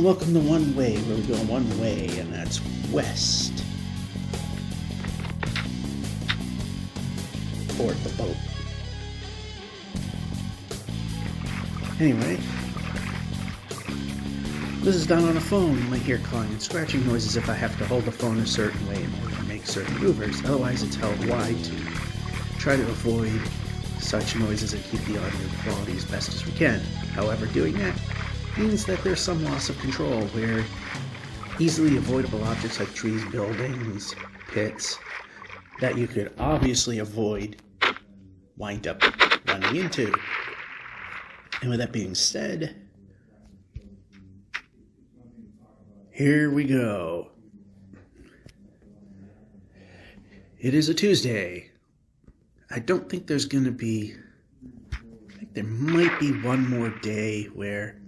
welcome to One Way, where we go one way, and that's west. Board the boat. Anyway, this is done on a phone. You might hear clawing and scratching noises if I have to hold the phone a certain way in order to make certain maneuvers. Otherwise, it's held wide to try to avoid such noises and keep the audio quality as best as we can. However, doing that means that there's some loss of control where easily avoidable objects like trees, buildings, pits that you could obviously avoid wind up running into. And with that being said, here we go. It is a Tuesday. I don't think there's going to be, I think there might be one more day where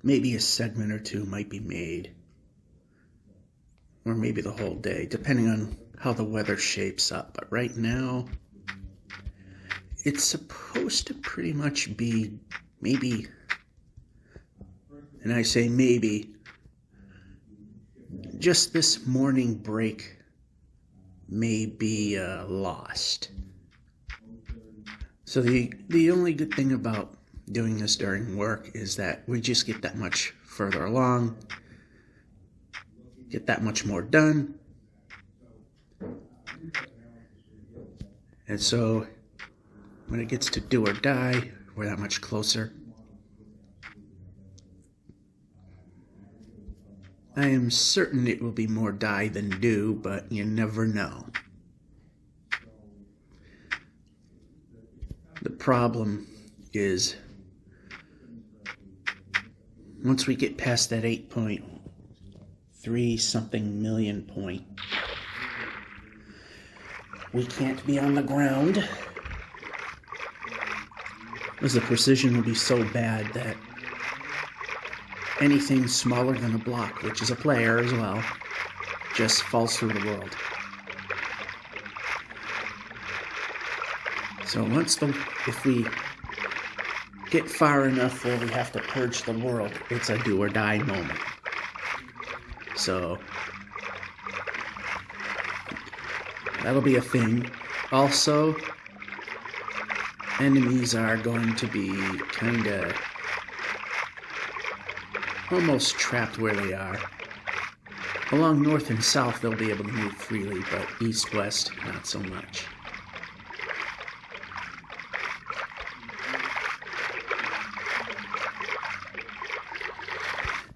maybe a segment or two might be made. Or maybe the whole day, depending on how the weather shapes up. But right now, it's supposed to pretty much be maybe, and I say maybe, just this morning break may be lost. So the only good thing about doing this during work is that we just get that much further along, get that much more done. And so when it gets to do or die, we're that much closer. I am certain it will be more die than do, but you never know. The problem is, once we get past that 8.3 something million point, we can't be on the ground, because the precision will be so bad that anything smaller than a block, which is a player as well, just falls through the world. So if we get far enough where we have to purge the world, it's a do or die moment. So that'll be a thing. Also, enemies are going to be kind of almost trapped where they are. Along north and south, they'll be able to move freely, but east-west, not so much.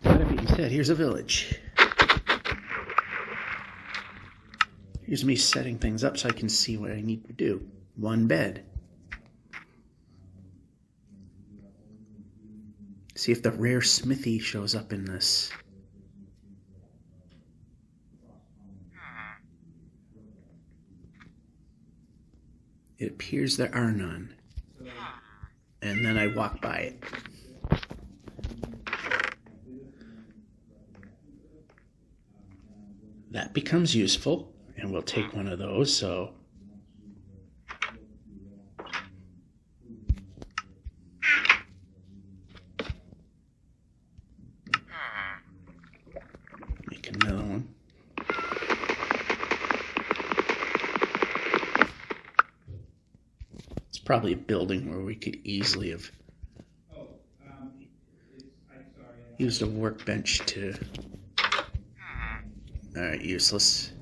That being said, here's a village. Here's me setting things up so I can see what I need to do. One bed. See if the rare smithy shows up in this. It appears there are none. And then I walk by it. That becomes useful, and we'll take one of those, so another one. It's probably a building where we could easily have used a workbench to... Alright, useless.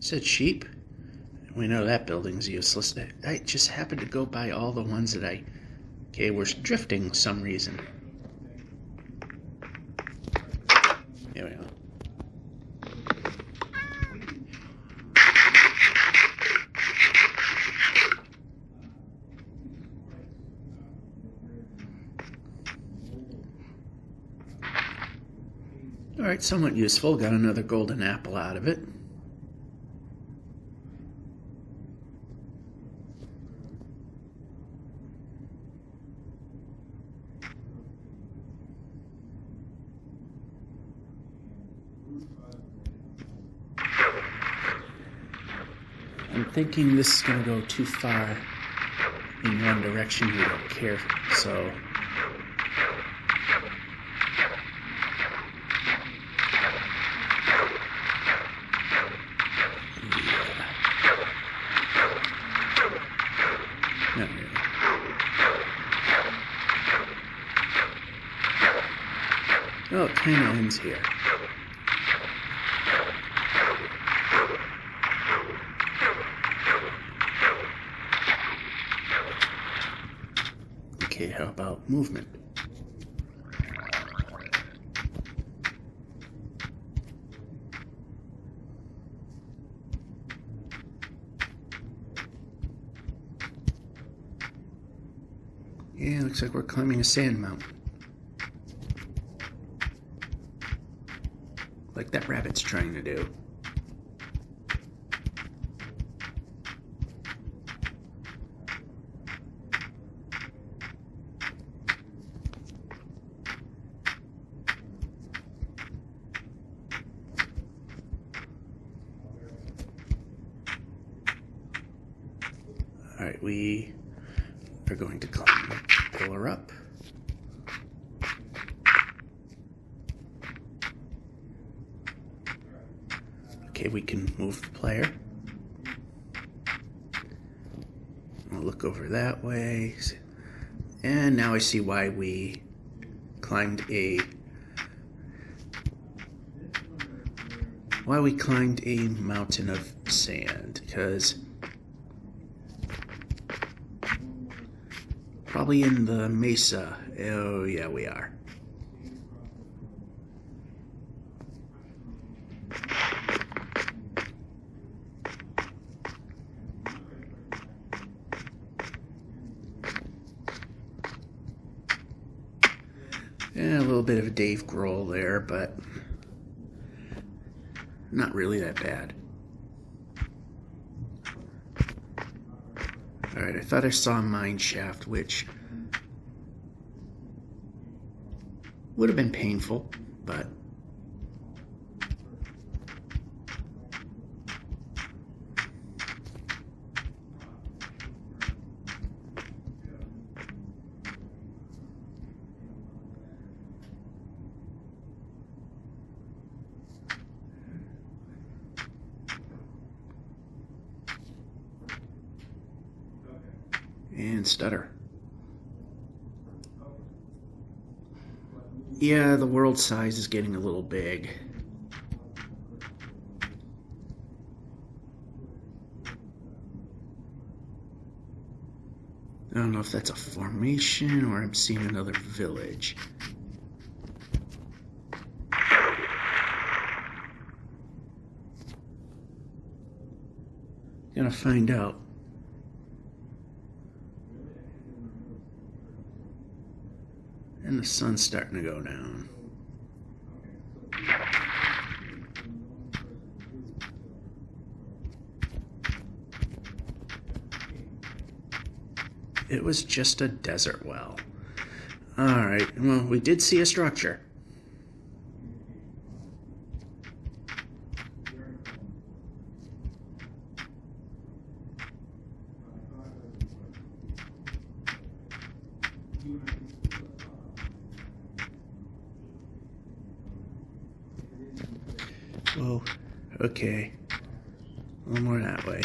Said sheep? We know that building's useless. I just happened to go by all the ones that we're drifting for some reason. Here we go. Alright, somewhat useful. Got another golden apple out of it. I'm thinking this is going to go too far in one direction. We don't care, so kind of ends here. Okay, how about movement? Yeah, looks like we're climbing a sand mountain. Like that rabbit's trying to do. Alright, we are going to climb the pillar up. Okay, we can move the player. I'll look over that way. And now I see why we climbed a mountain of sand, because probably in the mesa. Oh yeah, we are. Yeah, a little bit of a Dave Grohl there, but not really that bad. Alright, I thought I saw a mine shaft, which would have been painful, but and stutter. Yeah, the world size is getting a little big. I don't know if that's a formation or I'm seeing another village. Gonna find out. And the sun's starting to go down. It was just a desert well. Alright, well, we did see a structure. Whoa, okay. A little more that way.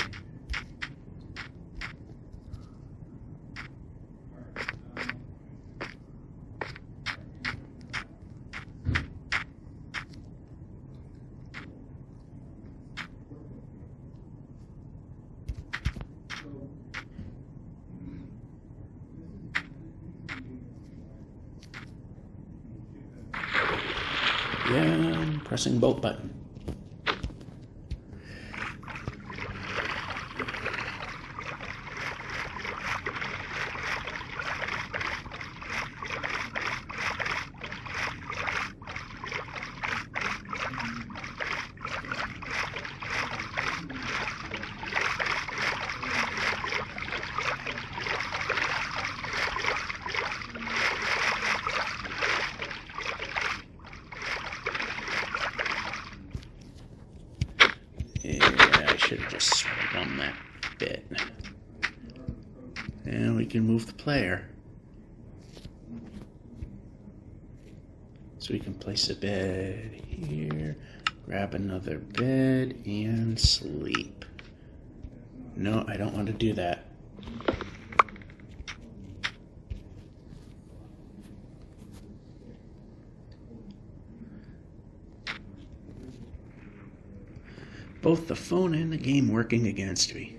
Yeah, I'm pressing both button. Yeah, I should have just swung that bit. And we can move the player. So we can place a bed here, grab another bed, and sleep. No, I don't want to do that. Both the phone and the game working against me.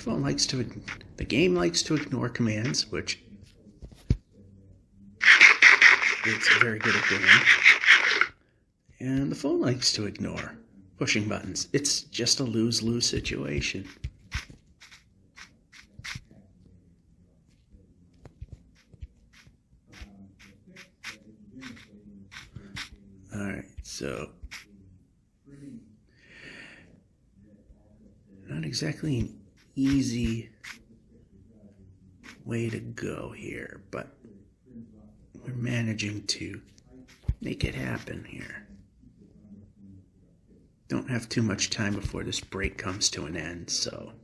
The game likes to ignore commands, which it's very good at doing. And the phone likes to ignore pushing buttons. It's just a lose-lose situation. Alright, so not exactly an easy way to go here, but we're managing to make it happen here. Don't have too much time before this break comes to an end, so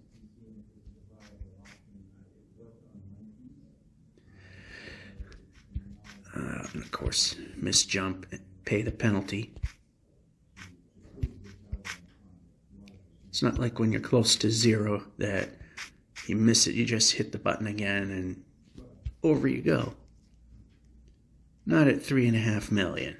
and of course, miss jump, pay the penalty. It's not like when you're close to 0 that you miss it, you just hit the button again and over you go. Not at 3.5 million.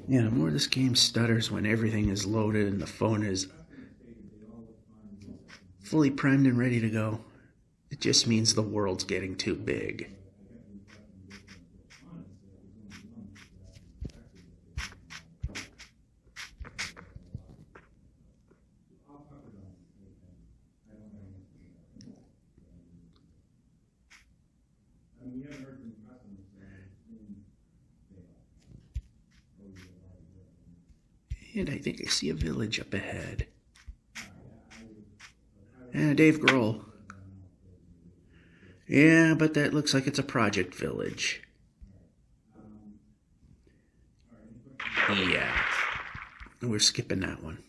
Yeah, the more this game stutters when everything is loaded and the phone is fully primed and ready to go, it just means the world's getting too big. And I think I see a village up ahead. And Dave Grohl. Yeah, but that looks like it's a project village. Yeah. We're skipping that one.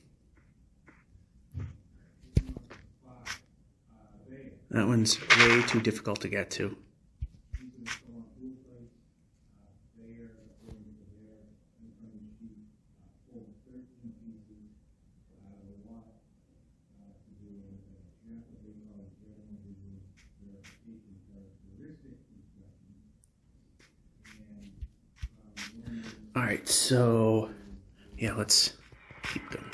That one's way too difficult to get to. Alright, so yeah, let's keep going.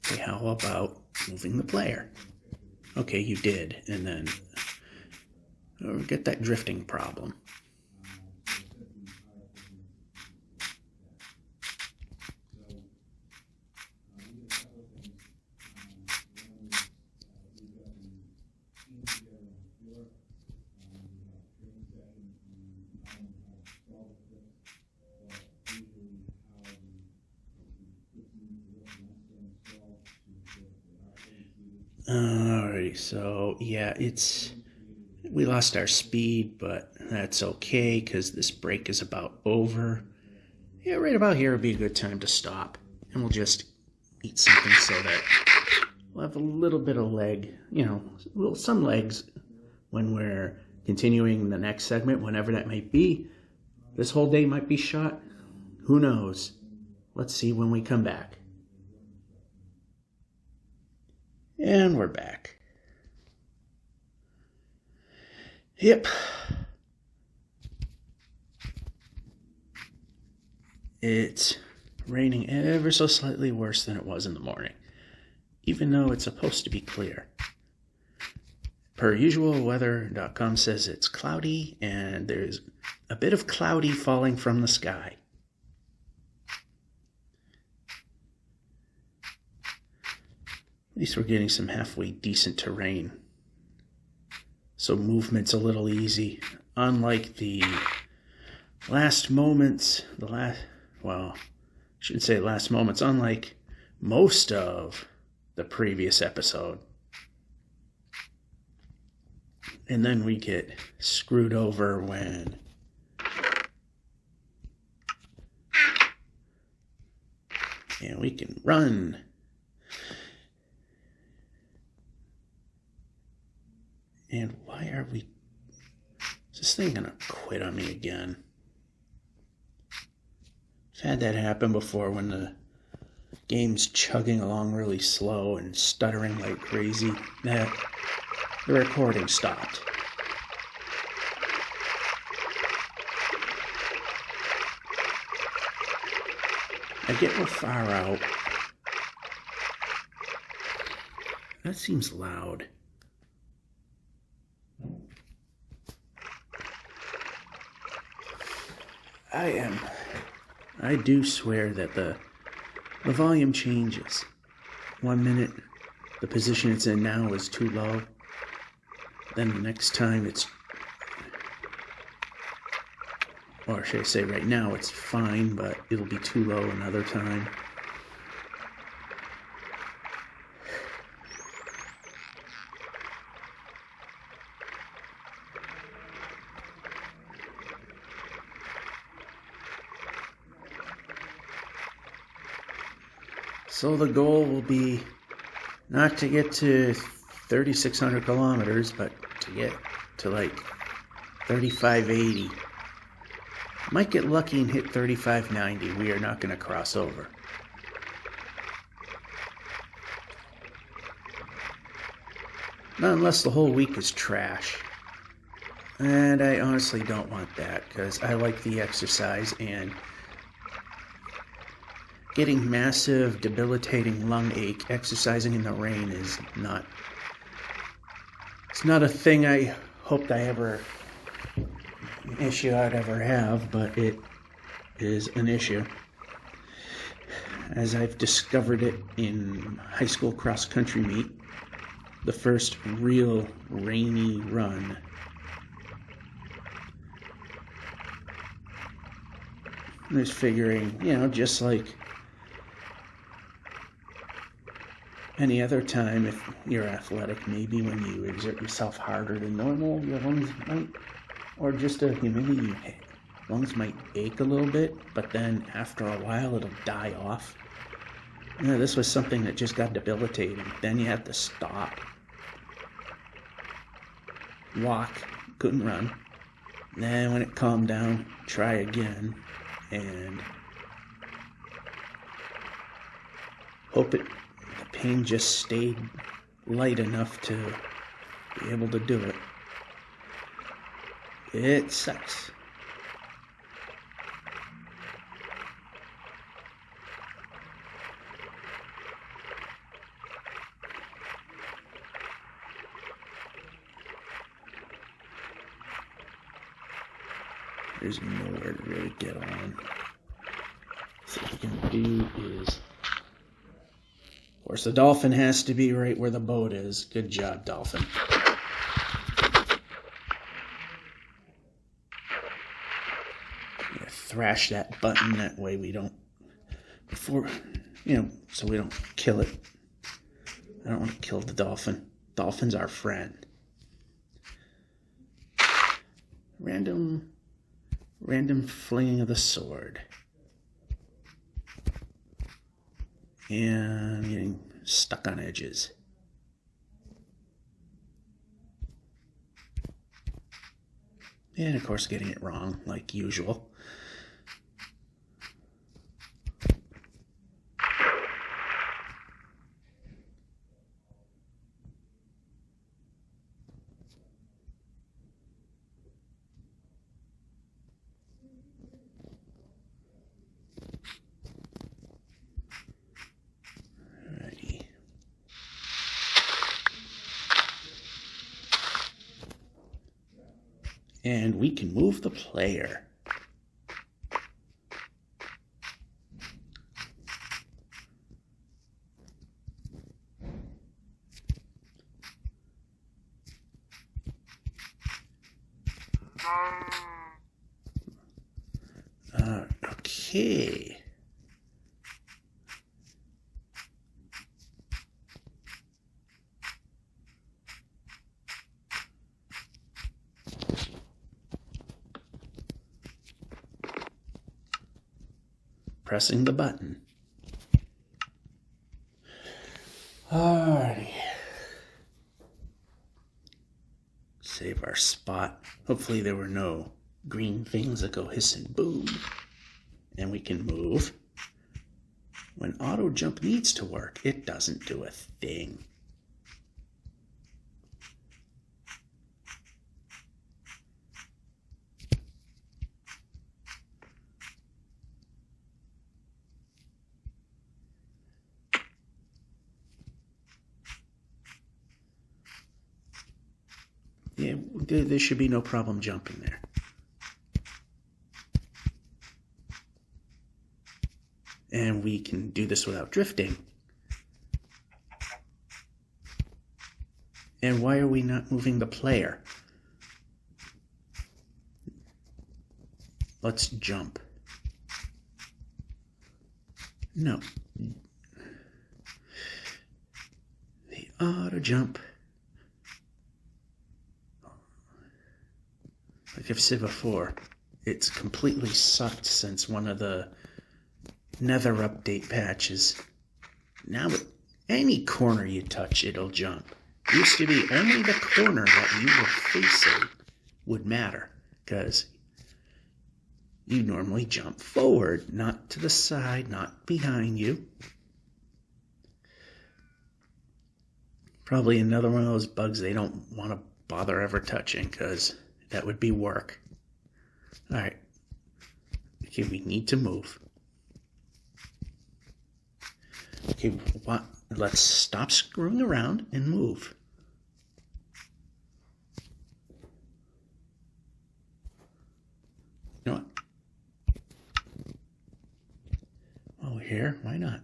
Okay, how about moving the player? Okay, you did, and then get that drifting problem. Alrighty, so yeah, we lost our speed, but that's okay because this break is about over. Yeah, right about here would be a good time to stop, and we'll just eat something so that we'll have a little bit of leg, some legs when we're continuing the next segment, whenever that might be. This whole day might be shot. Who knows? Let's see when we come back. And we're back. Yep. It's raining ever so slightly worse than it was in the morning, even though it's supposed to be clear. Per usual, weather.com says it's cloudy, and there's a bit of cloudy falling from the sky. At least we're getting some halfway decent terrain. So movement's a little easy. Unlike the last moments, unlike most of the previous episode. And then we get screwed over when and we can run. And why is this thing gonna quit on me again? I've had that happen before when the game's chugging along really slow and stuttering like crazy. That the recording stopped. I get we're far out. That seems loud. I do swear that the volume changes. 1 minute, the position it's in now is too low. Then the next time or should I say right now it's fine, but it'll be too low another time. So the goal will be not to get to 3,600 kilometers, but to get to like 3,580. Might get lucky and hit 3,590. We are not going to cross over. Not unless the whole week is trash. And I honestly don't want that, because I like the exercise, and getting massive, debilitating lung ache exercising in the rain is not... It's not a thing I hoped an issue I'd ever have, but it is an issue. As I've discovered it in high school cross-country meet, the first real rainy run. I was figuring, just like any other time, if you're athletic, maybe when you exert yourself harder than normal, your lungs might, or just a humidity, lungs might ache a little bit, but then after a while it'll die off. This was something that just got debilitating. Then you had to stop, walk, couldn't run. Then when it calmed down, try again, and hope the pain just stayed light enough to be able to do it. It sucks. There's nowhere to really get on. So what we can do is, of course, the dolphin has to be right where the boat is. Good job, dolphin. Thrash that button, that way we don't, so we don't kill it. I don't want to kill the dolphin. Dolphin's our friend. Random flinging of the sword. And getting stuck on edges. And of course getting it wrong, like usual. And we can move the player. Okay. Pressing the button. Alrighty. Save our spot. Hopefully there were no green things that go hissing boom. and we can move. When auto jump needs to work, it doesn't do a thing. Yeah, there should be no problem jumping there. And we can do this without drifting. And why are we not moving the player? Let's jump. No. The auto jump. Like I've said before, it's completely sucked since one of the Nether update patches. Now any corner you touch, it'll jump. Used to be only the corner that you were facing would matter, because you normally jump forward, not to the side, not behind you. Probably another one of those bugs they don't want to bother ever touching, because that would be work. Alright. Okay, we need to move. Okay, let's stop screwing around and move. You know what? While we're here, why not?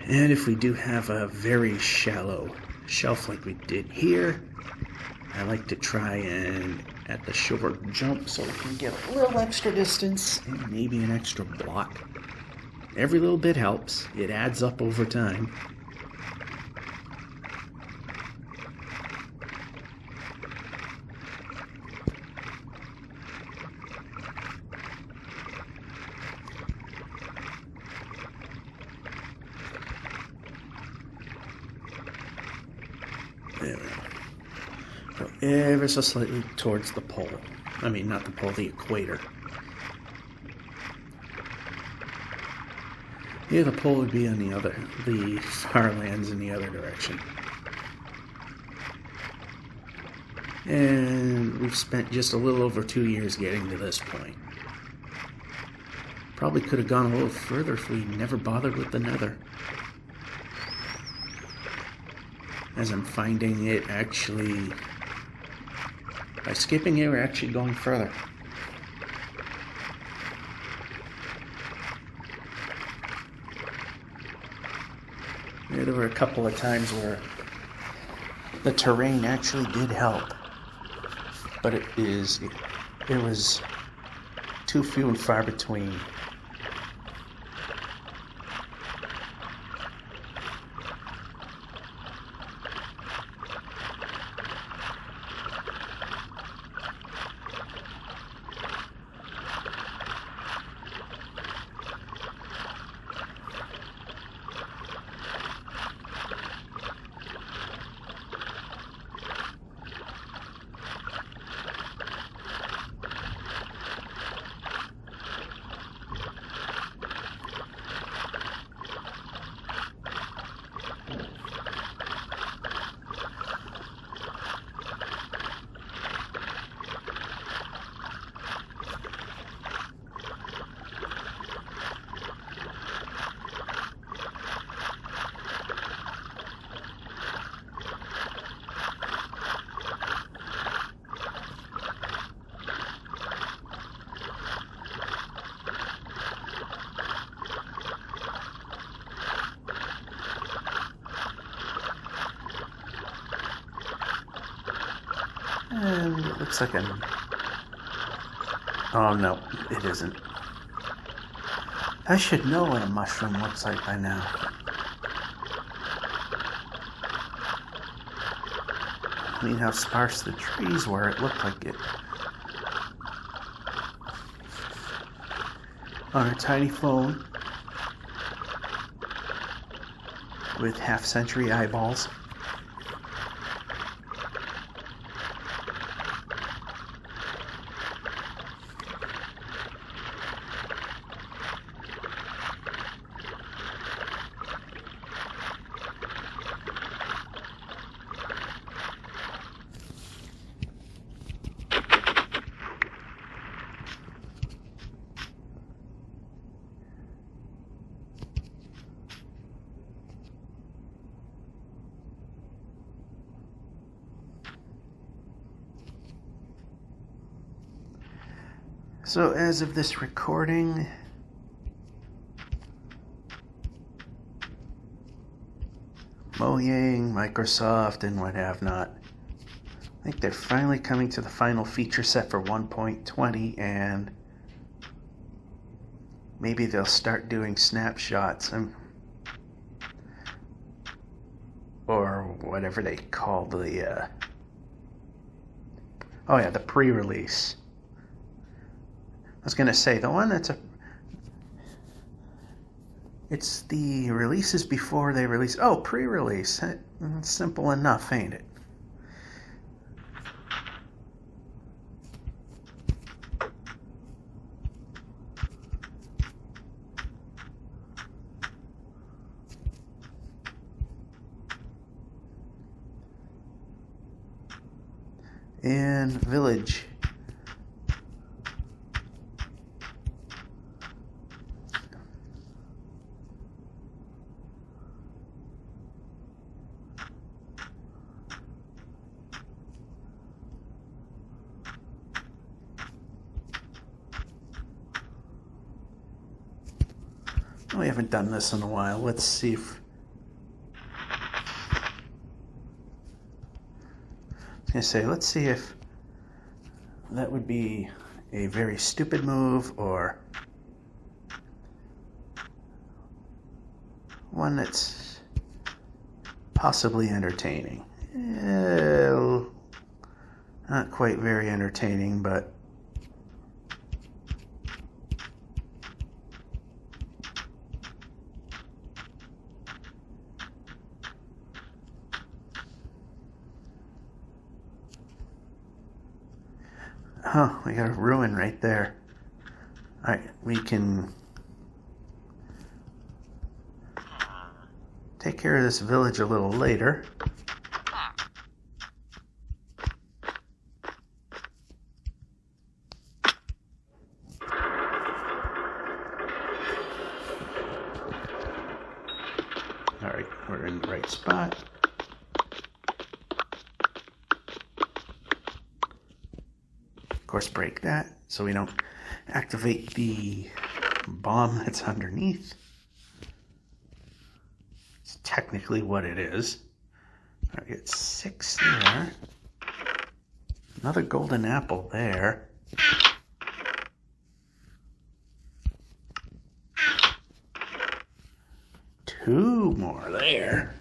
And if we do have a very shallow shelf like we did here, I like to try and at the short jump so we can get a little extra distance and maybe an extra block. Every little bit helps. It adds up over time. There we go. Go ever so slightly towards the pole. I mean, not the pole, the equator. Yeah, the pole would be on the far lands in the other direction. And we've spent just a little over 2 years getting to this point. Probably could have gone a little further if we never bothered with the Nether. As I'm finding it actually, by skipping it, we're actually going further. Yeah, there were a couple of times where the terrain actually did help, but it was too few and far between. And it looks like oh no, it isn't. I should know what a mushroom looks like by now. I mean, how sparse the trees were, it looked like it. On a tiny phone with half-century eyeballs. So as of this recording, Mojang, Microsoft, and what have not, I think they're finally coming to the final feature set for 1.20, and maybe they'll start doing snapshots or whatever they call the the pre-release. I was going to say, the one it's the releases before they release. Oh, pre-release. Simple enough, ain't it? And Village. We haven't done this in a while. Let's see if... let's see if that would be a very stupid move or one that's possibly entertaining. Not quite very entertaining, but we got a ruin right there. Alright, we can take care of this village a little later. Alright, we're in the right spot. Of course, break that so we don't activate the bomb that's underneath. It's technically what it is. I get 6 there. Another golden apple there. Two more there.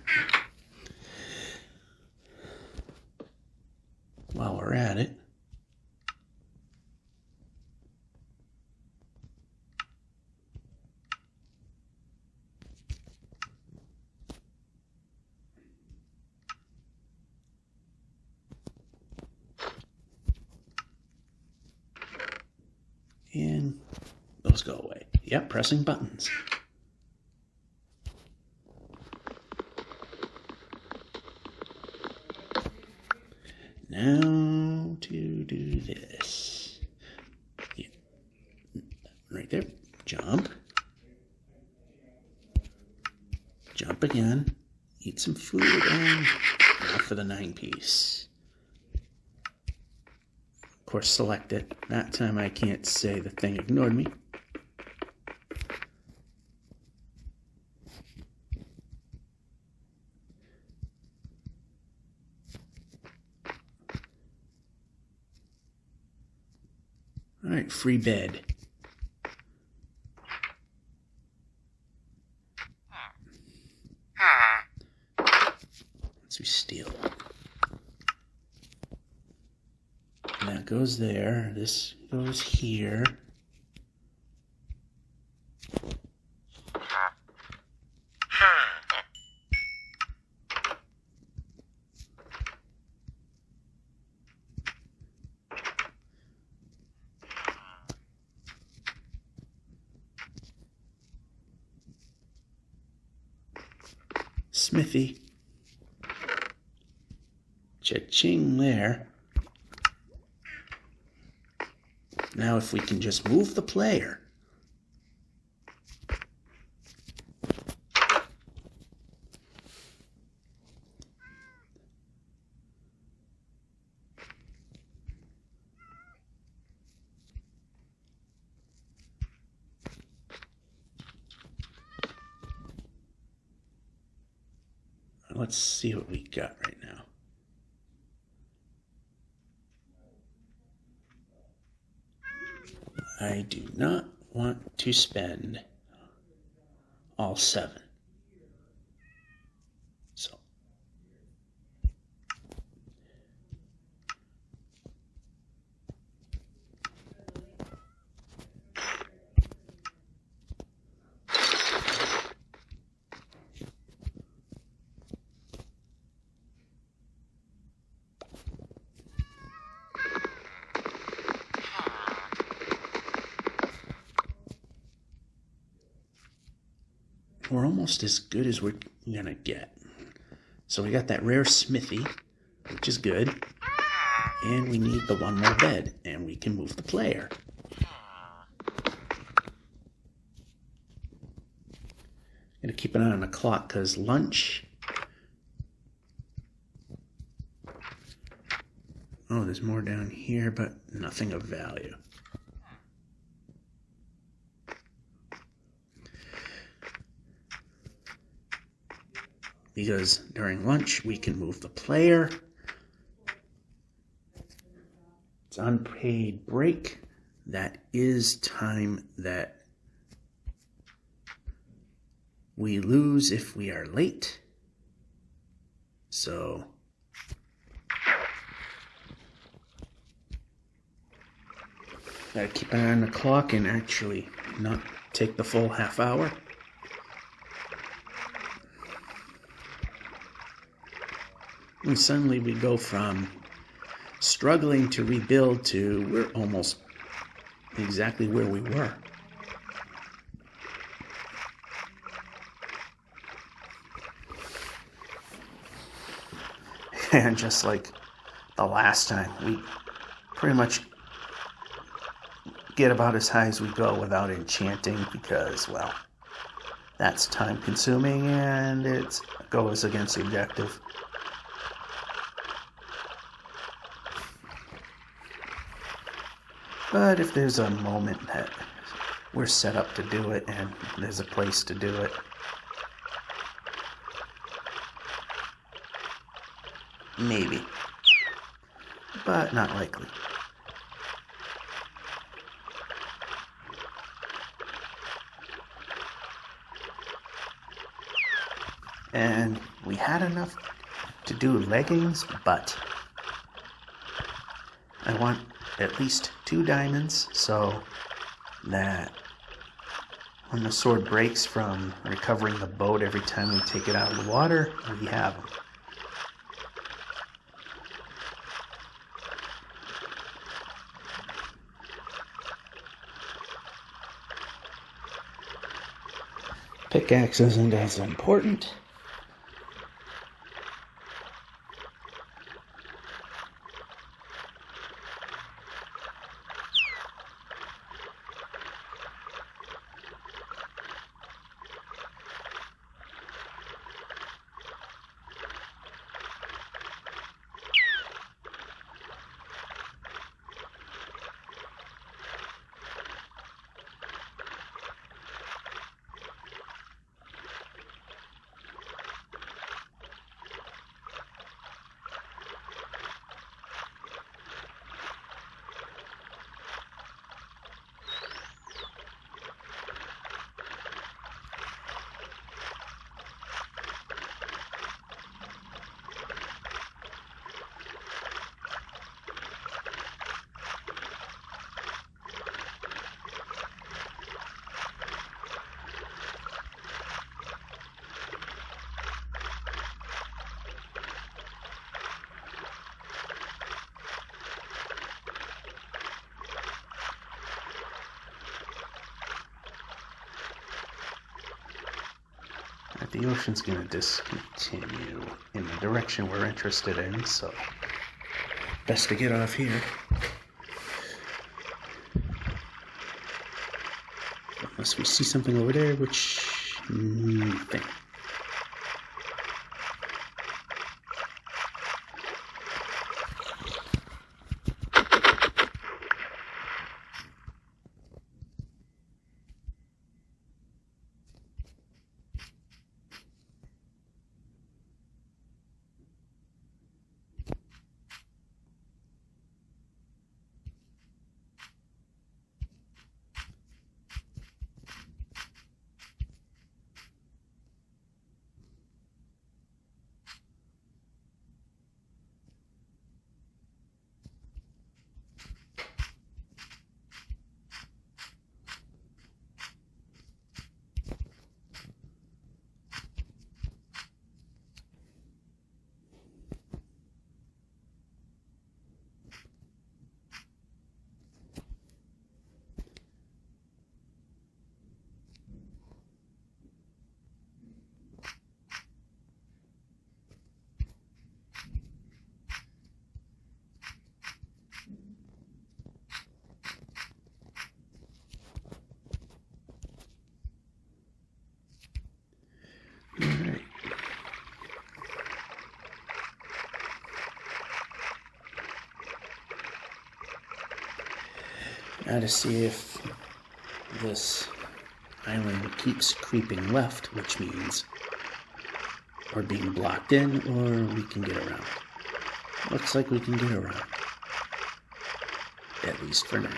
While we're at it, and those go away. Yep, pressing buttons. Now to do this. Yeah. Right there. Jump. Jump again. Eat some food and now for the 9-piece. Of course, select it. That time I can't say the thing ignored me. All right, free bed. So we steal. And that goes there. This goes here. Smithy. Cha-ching there. Now if we can just move the player. Let's see what we got right now. I do not want to spend all 7. So we're almost as good as we're gonna get. So we got that rare smithy, which is good. And we need the 1 more bed, and we can move the player. Gonna keep an eye on the clock because lunch. Oh, there's more down here, but nothing of value. Because during lunch, we can move the player. It's unpaid break. That is time that we lose if we are late. So gotta keep an eye on the clock and actually not take the full half hour. And suddenly we go from struggling to rebuild to we're almost exactly where we were. And just like the last time, we pretty much get about as high as we go without enchanting because, well, that's time consuming and it goes against the objective. But if there's a moment that we're set up to do it and there's a place to do it, maybe, but not likely. And we had enough to do leggings, but I want at least 2 diamonds so that when the sword breaks from recovering the boat every time we take it out of the water, we have them. Pickaxe isn't as important. the ocean's going to discontinue in the direction we're interested in, so best to get off here. Unless we see something over there, which nothing. Alright. Now to see if this island keeps creeping left, which means we're being blocked in, or we can get around. Looks like we can get around. At least for now.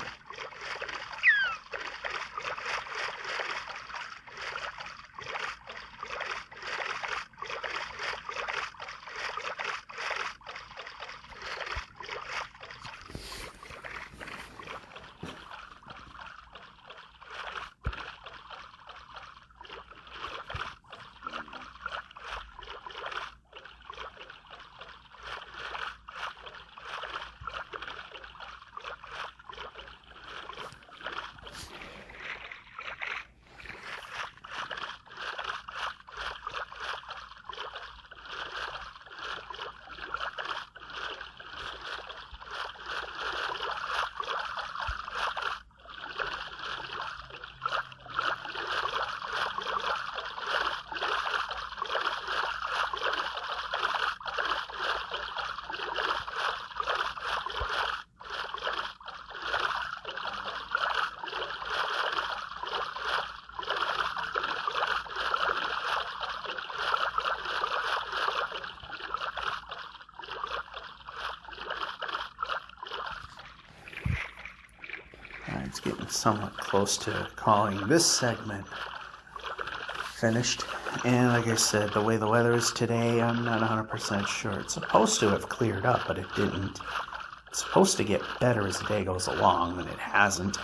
It's getting somewhat close to calling this segment finished. And like I said, the way the weather is today, I'm not 100% sure. It's supposed to have cleared up, but it didn't. It's supposed to get better as the day goes along, and it hasn't.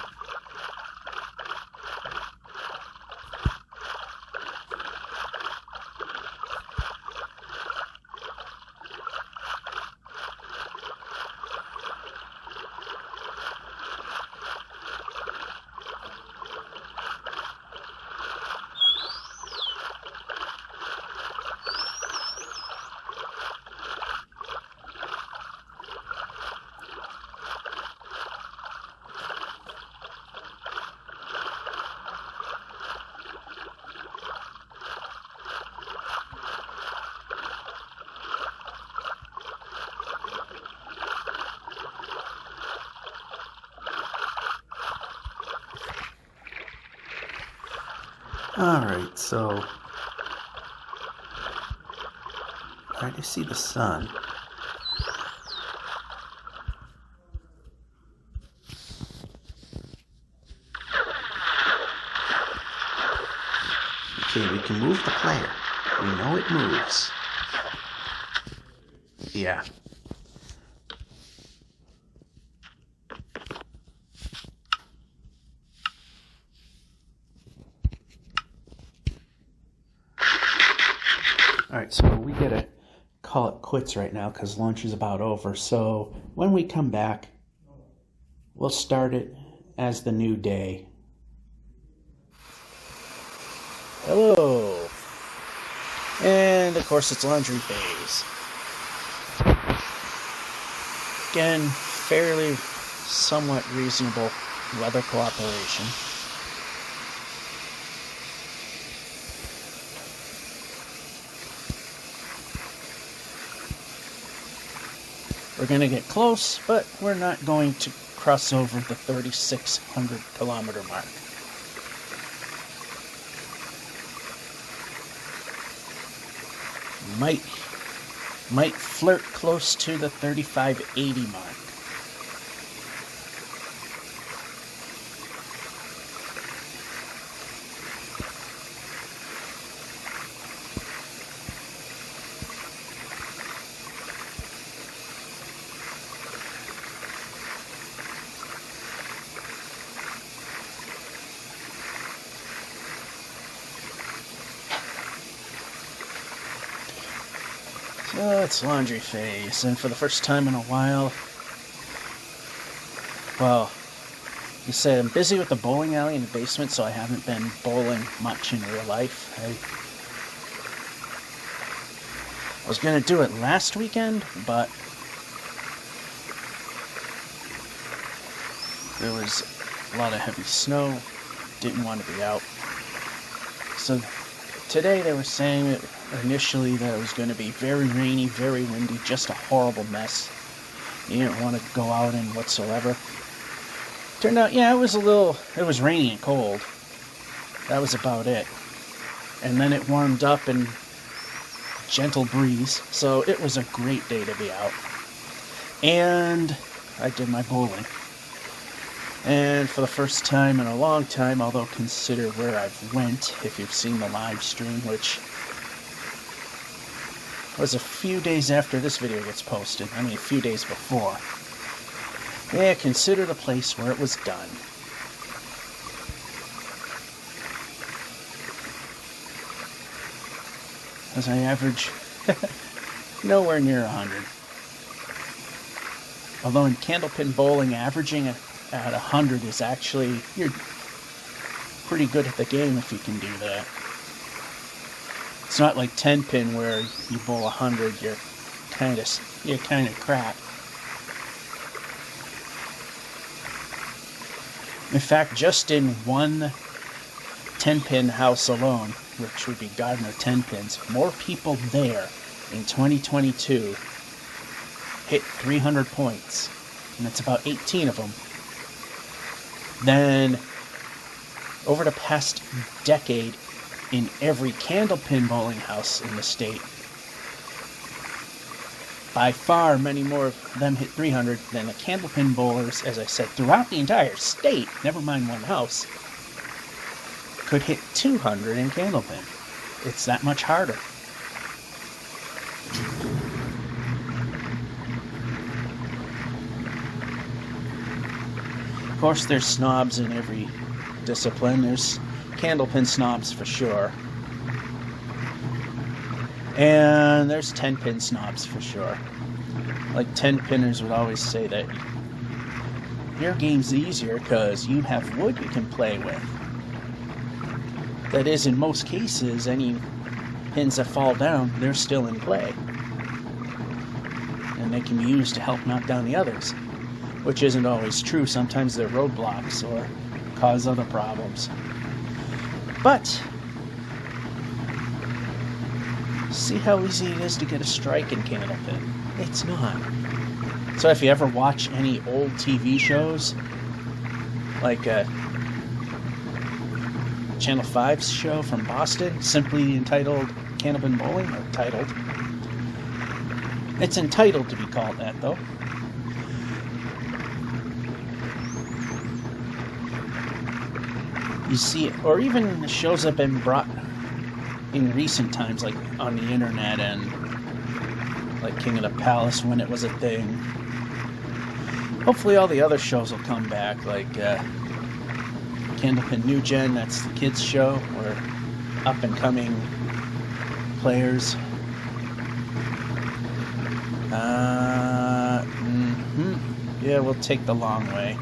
Alright, so I do see the sun. Okay, we can move the player. We know it moves. Yeah. Alright, so we gotta call it quits right now because lunch is about over. So when we come back, we'll start it as the new day. Hello. of course, it's laundry phase. Again, fairly somewhat reasonable weather cooperation. We're going to get close, but we're not going to cross over the 3,600 kilometer mark. Might flirt close to the 3,580 mark. So it's laundry phase, and for the first time in a while, well, you said I'm busy with the bowling alley in the basement, so I haven't been bowling much in real life. I was going to do it last weekend, but there was a lot of heavy snow, didn't want to be out. So today they were saying initially that it was going to be very rainy, very windy, just a horrible mess. You didn't want to go out in whatsoever. Turned out, yeah, it was rainy and cold. That was about it. And then it warmed up and gentle breeze, so it was a great day to be out. And I did my bowling. And for the first time in a long time, although consider where I've went, if you've seen the live stream, which was a few days after this video gets posted. I mean, a few days before. Yeah, consider the place where it was done. As I average nowhere near 100. Although in candlepin bowling, averaging at 100 is actually, you're pretty good at the game if you can do that. It's not like 10-pin where you bowl 100, you're kind of crap. In fact, just in one 10-pin house alone, which would be Gardner 10-pins, more people there in 2022 hit 300 points, and that's about 18 of them, than over the past decade in every candlepin bowling house in the state. By far, many more of them hit 300 than the candlepin bowlers, as I said, throughout the entire state, never mind one house, could hit 200 in candlepin. It's that much harder. Of course, there's snobs in every discipline. There's candlepin snobs for sure. And there's 10-pin snobs for sure. Like 10-pinners would always say that your game's easier because you have wood you can play with. That is, in most cases, any pins that fall down, they're still in play. And they can be used to help knock down the others. Which isn't always true. Sometimes they're roadblocks or cause other problems. But see how easy it is to get a strike in candlepin? It's not. So if you ever watch any old TV shows, like Channel 5's show from Boston, simply entitled Candlepin Bowling, or titled. It's entitled to be called that, though. You see, or even the shows that have been brought in recent times, like on the internet, and like King of the Palace when it was a thing. Hopefully all the other shows will come back, like Candlepin New Gen, that's the kids show, where up and coming players. Yeah, we'll take the long way.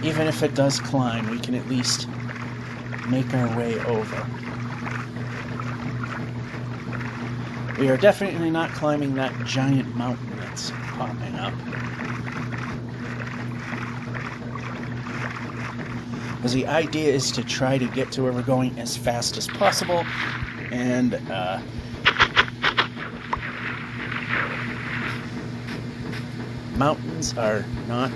Even if it does climb, we can at least make our way over. We are definitely not climbing that giant mountain that's popping up. Because the idea is to try to get to where we're going as fast as possible, and mountains are not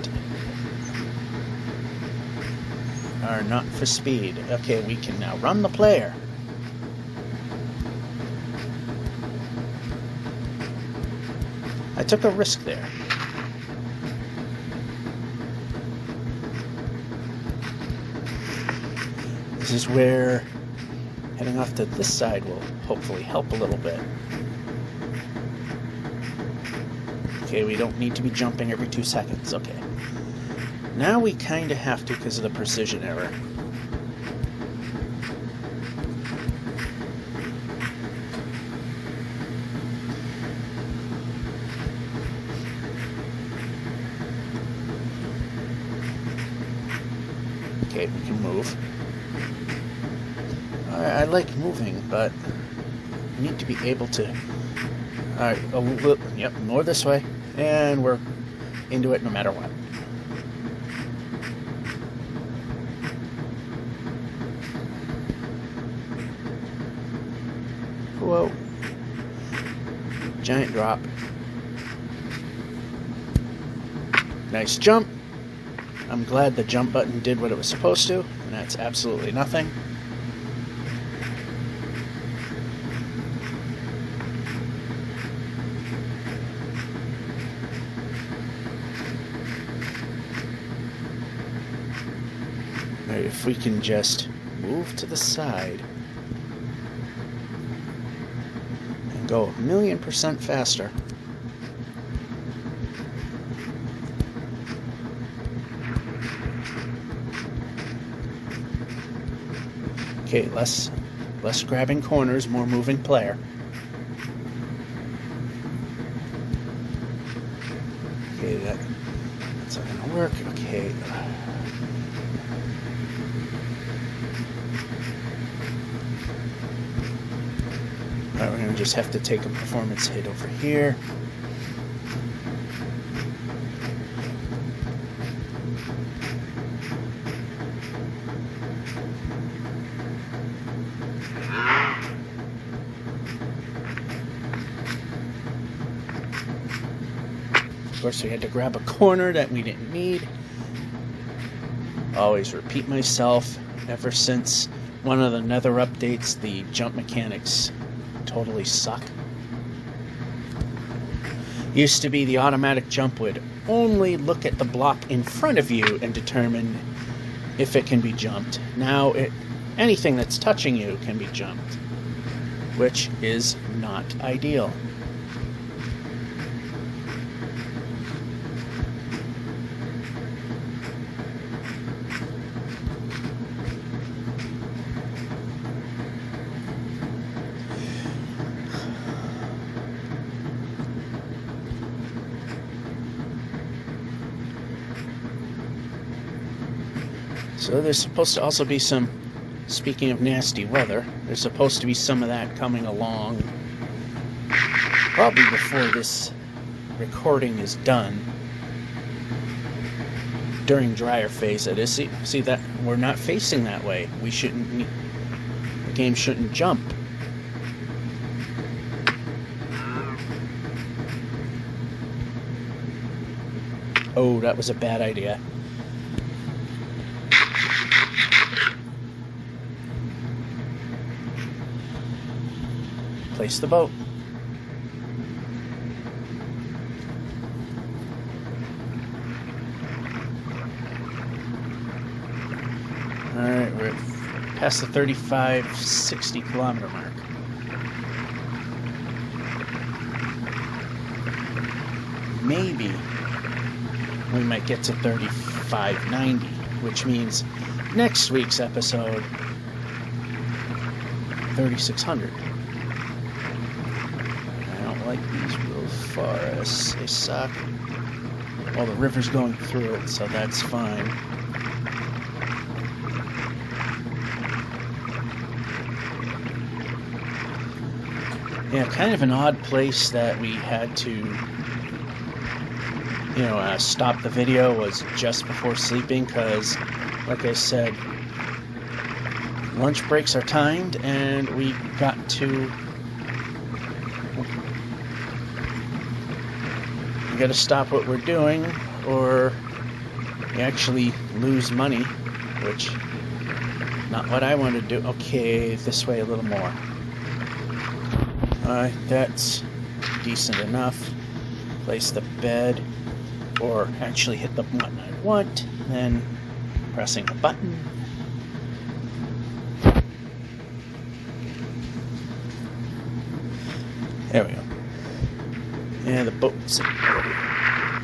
for speed. Okay, we can now run the player. I took a risk there. This is where heading off to this side will hopefully help a little bit. Okay, we don't need to be jumping every 2 seconds. Okay. Now we kind of have to because of the precision error. Okay, we can move. I like moving, but I need to be able to... Alright, yep, more this way. And we're into it no matter what. Whoa. Giant drop. Nice jump. I'm glad the jump button did what it was supposed to, and that's absolutely nothing. Alright, if we can just move to the side and go 1,000,000% faster. Okay, less grabbing corners, more moving player. Okay, that's not gonna work. Okay. Alright, we're gonna just have to take a performance hit over here. Of course, we had to grab a corner that we didn't need. Always repeat myself. Ever since one of the Nether updates, the jump mechanics totally suck. Used to be the automatic jump would only look at the block in front of you and determine if it can be jumped. Now, anything that's touching you can be jumped, which is not ideal. So there's supposed to also be some, speaking of nasty weather, there's supposed to be some of that coming along probably before this recording is done. During drier phase, it is. See that we're not facing that way. We shouldn't. The game shouldn't jump. Oh, that was a bad idea. Place the boat. Alright, we're past the 35-60 kilometer mark. Maybe we might get to 35-90, which means next week's episode 3600. These real forests, they suck. Well, the river's going through it, so that's fine. Yeah, kind of an odd place that we had to, stop the video was just before sleeping because, like I said, lunch breaks are timed and we got to stop what we're doing or we actually lose money, which not what I want to do. Okay, this way a little more. Alright, that's decent enough. Place the bed, or actually hit the button I want, then pressing the button. There we go. Yeah, the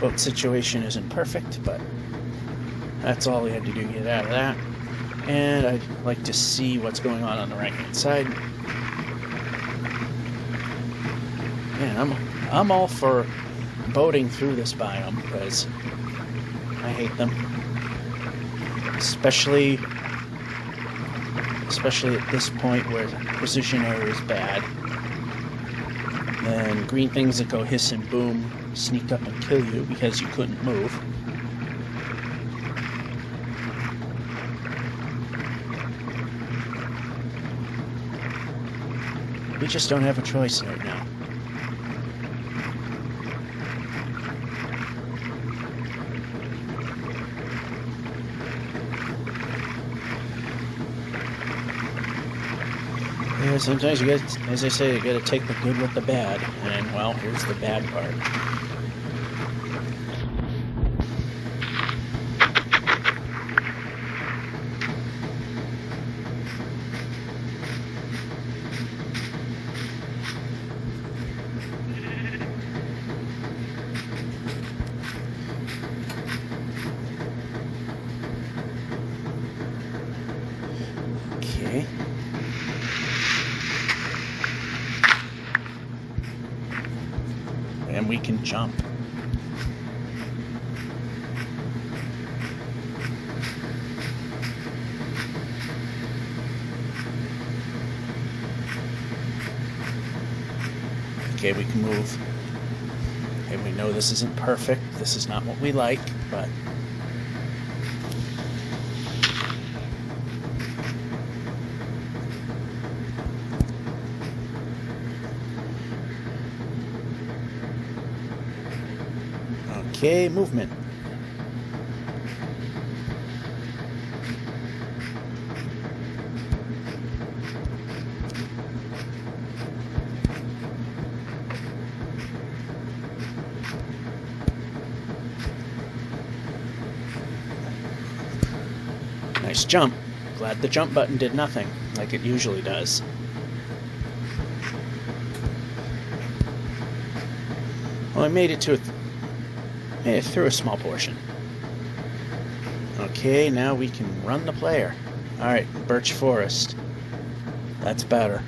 boat situation isn't perfect, but that's all we had to do to get out of that. And I'd like to see what's going on the right-hand side. Yeah, I'm all for boating through this biome because I hate them, especially at this point where precision error is bad. And green things that go hiss and boom sneak up and kill you because you couldn't move. We just don't have a choice right now. Yeah, sometimes you get, as I say, you gotta take the good with the bad, and well, here's the bad part. Okay. And we can jump. Okay, we can move. And we know this isn't perfect. This is not what we like, but okay, movement. Nice jump. Glad the jump button did nothing, like it usually does. Well, I made it to through a small portion. Okay, now we can run the player. Alright, Birch Forest. That's better.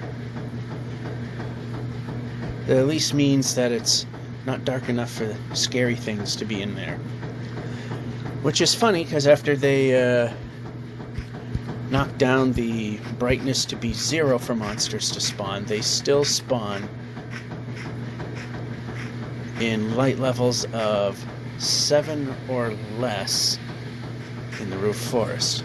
That at least means that it's not dark enough for scary things to be in there. Which is funny, because after they knock down the brightness to be 0 for monsters to spawn, they still spawn in light levels of 7 or less in the roof forest.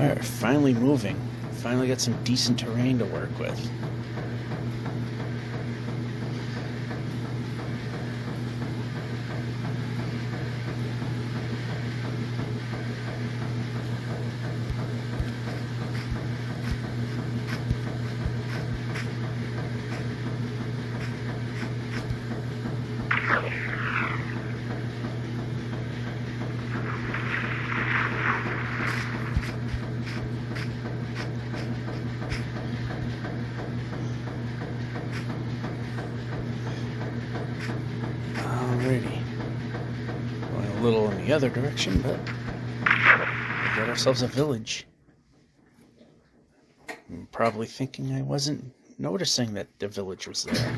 Alright, finally moving. Finally got some decent terrain to work with. the other direction, but we got ourselves a village. I'm probably thinking I wasn't noticing that the village was there.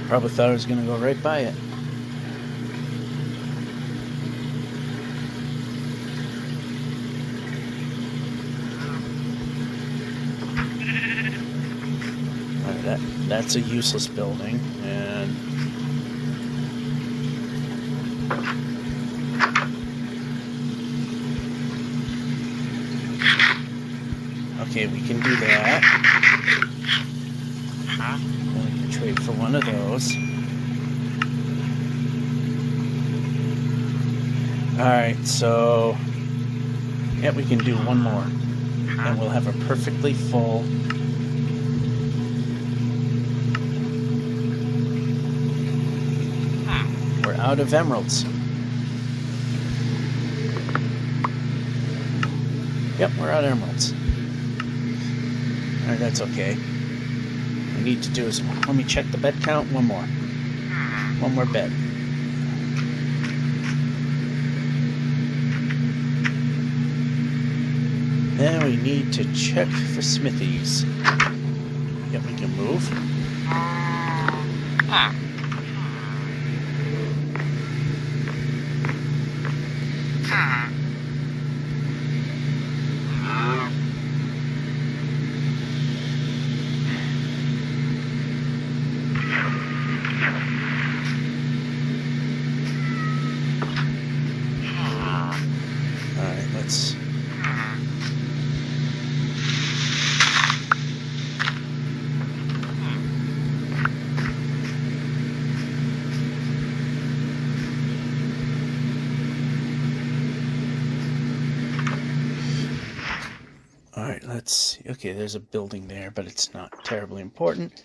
Probably thought I was going to go right by it. Alright, that's a useless building, and okay, we can do that. And we can trade for one of those. Alright, so yeah, we can do one more. And we'll have a perfectly full we're out of emeralds. Yep, we're out of emeralds. Alright, that's okay. What we need to do is, let me check the bed count. One more. One more bed. Then we need to check for smithies. Yep, we can move. Alright, let's... Alright, let's... Okay, there's a building there, but it's not terribly important.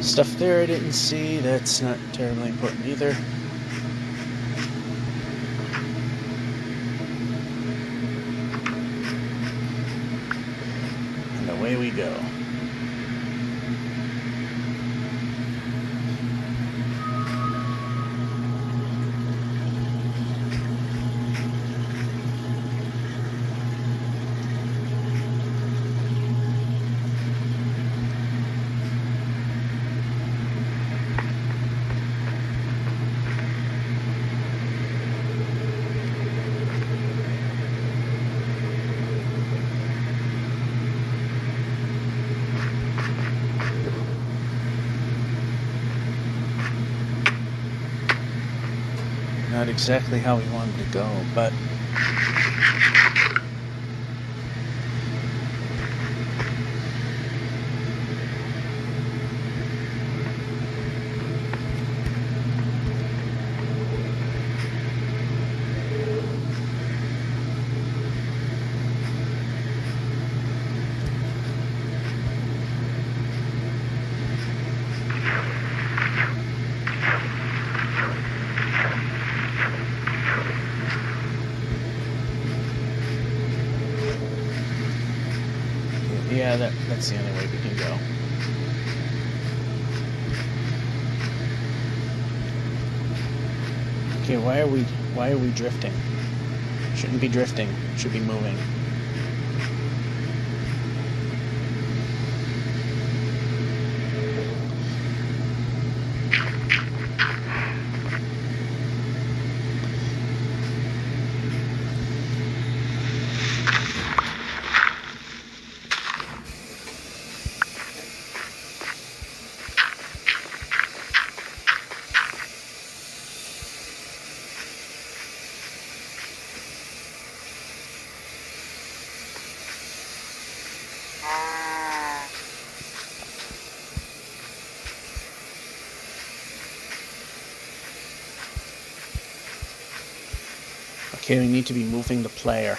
Stuff there I didn't see, that's not terribly important either. And away we go. Not exactly how we wanted to go, but yeah, that's the only way we can go. Okay, why are we drifting? Shouldn't be drifting. Should be moving. Okay, we need to be moving the player.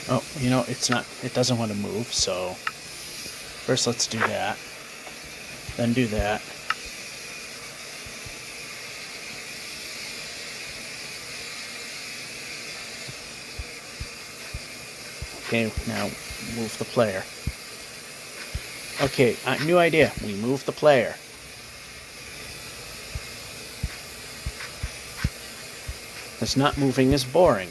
Oh, you know, it doesn't want to move, so first let's do that. Then do that. Okay, now move the player. Okay, new idea. We move the player. Because not moving is boring.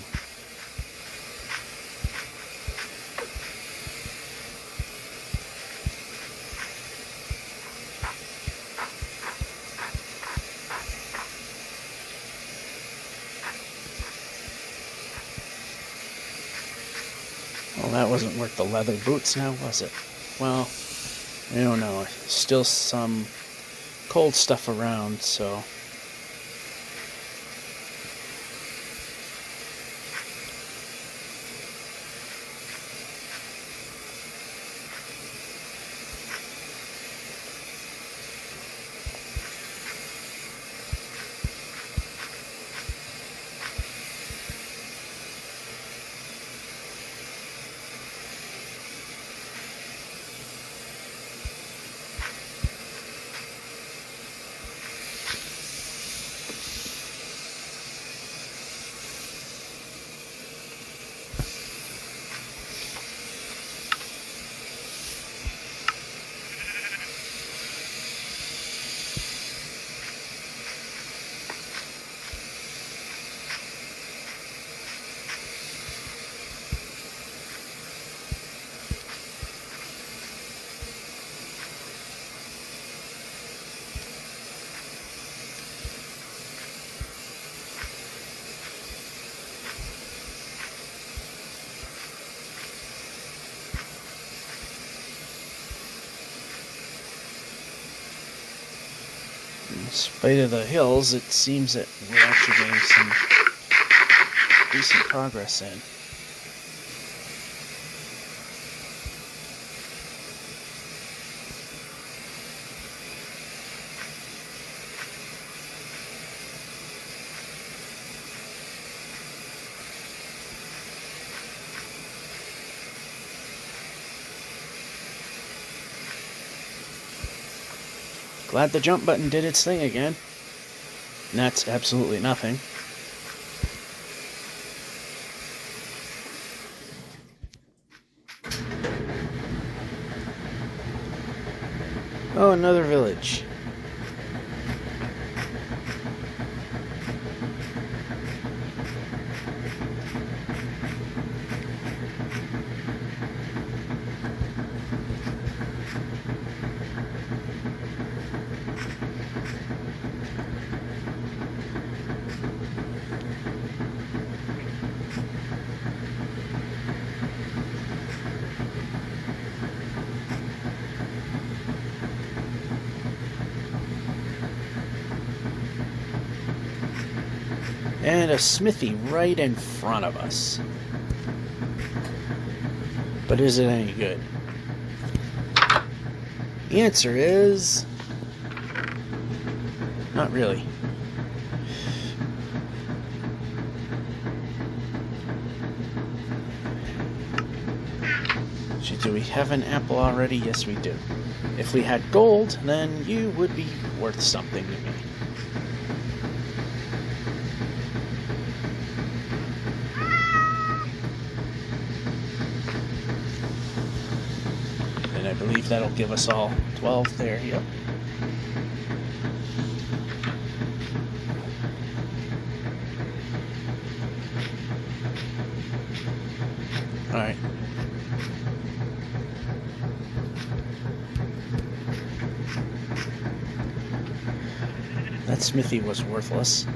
Well, that wasn't worth the leather boots now, was it? Well, I don't know. Still some cold stuff around, so... In spite of the hills, it seems that we're actually getting some decent progress in. Glad the jump button did its thing again. And that's absolutely nothing. Oh, another village. And a smithy right in front of us. But is it any good? The answer is... not really. Do we have an apple already? Yes, we do. If we had gold, then you would be worth something to me. And I believe that'll give us all 12 there, yep. Alright. That smithy was worthless.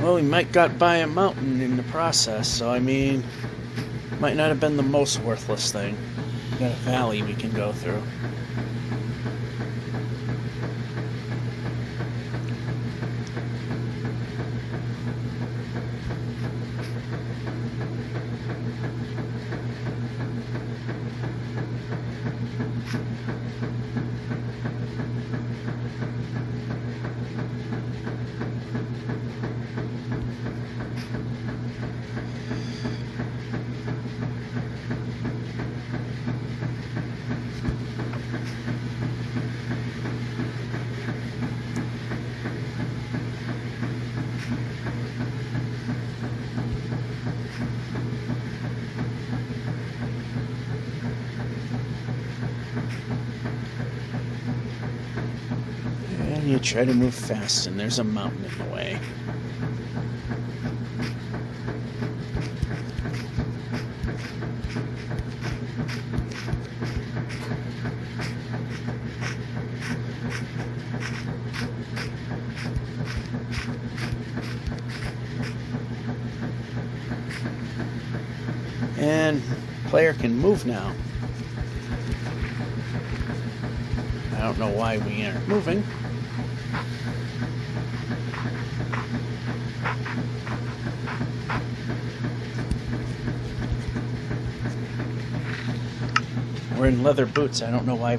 Well, we might got by a mountain in the process, so I mean, might not have been the most worthless thing. We got a valley we can go through. You try to move fast, and there's a mountain in the way. And player can move now. I don't know why we aren't moving. We're in leather boots. I don't know why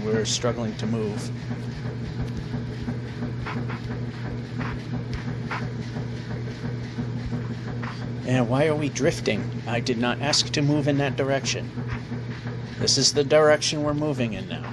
we're struggling to move. And why are we drifting? I did not ask to move in that direction. This is the direction we're moving in now.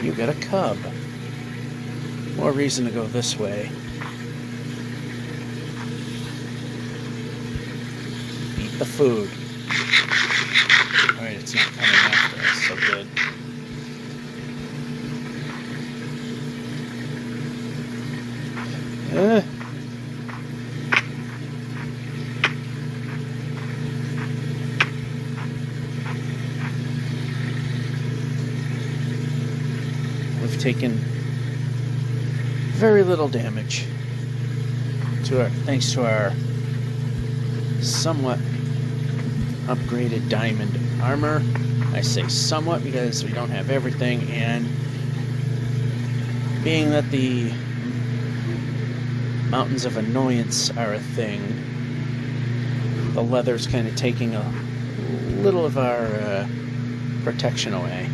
You got a cub. More reason to go this way. Eat the food. Alright, it's not coming after us, so good. We've taken very little damage thanks to our somewhat upgraded diamond armor. I say somewhat because we don't have everything, and being that the mountains of annoyance are a thing, the leather's kind of taking a little of our protection away.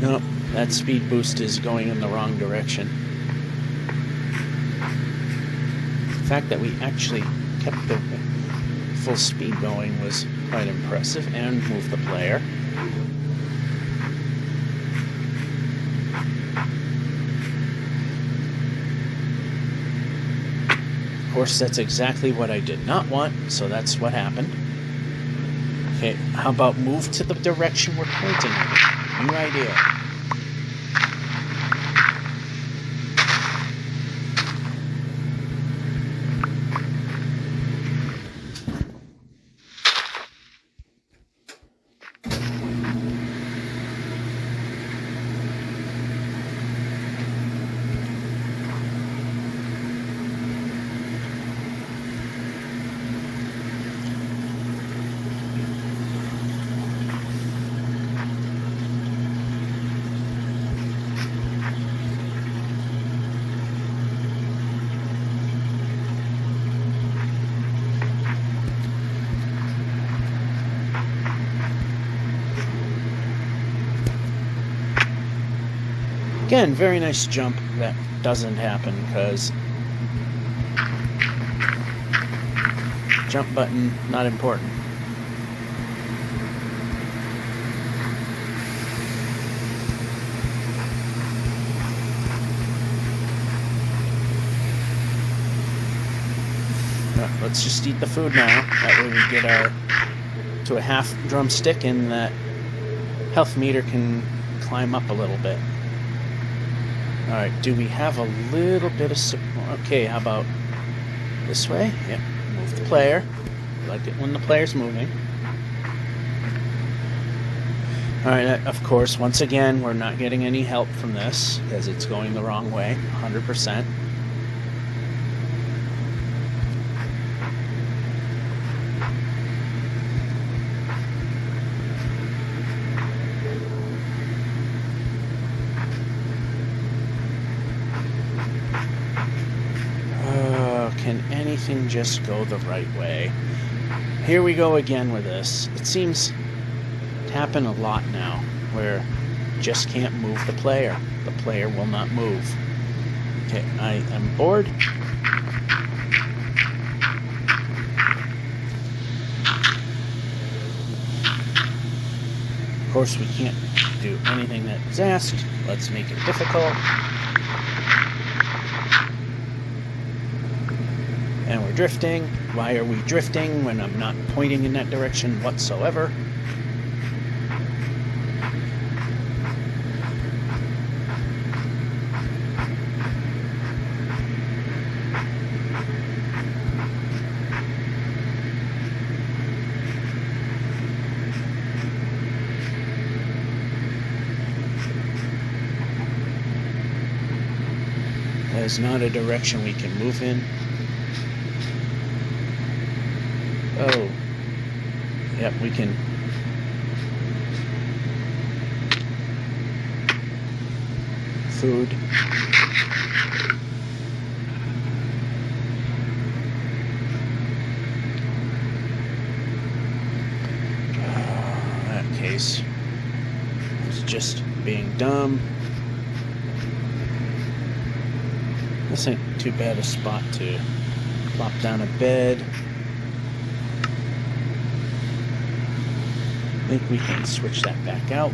Nope, that speed boost is going in the wrong direction. The fact that we actually kept the full speed going was quite impressive, and moved the player. Of course, that's exactly what I did not want, so that's what happened. Okay, how about move to the direction we're pointing at? New idea. Again, very nice jump that doesn't happen because jump button, not important. Let's just eat the food now. That way we get to a half drumstick, and that health meter can climb up a little bit. Alright, do we have a little bit of support? Okay, how about this way? Yep, move the player. I like it when the player's moving. Alright, of course, once again, we're not getting any help from this because it's going the wrong way, 100%. Can anything just go the right way? Here we go again with this. It seems to happen a lot now, where you just can't move the player. The player will not move. Okay, I am bored. Of course, we can't do anything that is asked. Let's make it difficult. And we're drifting. Why are we drifting when I'm not pointing in that direction whatsoever? That is not a direction we can move in. Oh, yep, we can. Food. That case was just being dumb. This ain't too bad a spot to plop down a bed. I think we can switch that back out.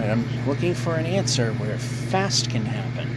I'm looking for an answer where fast can happen.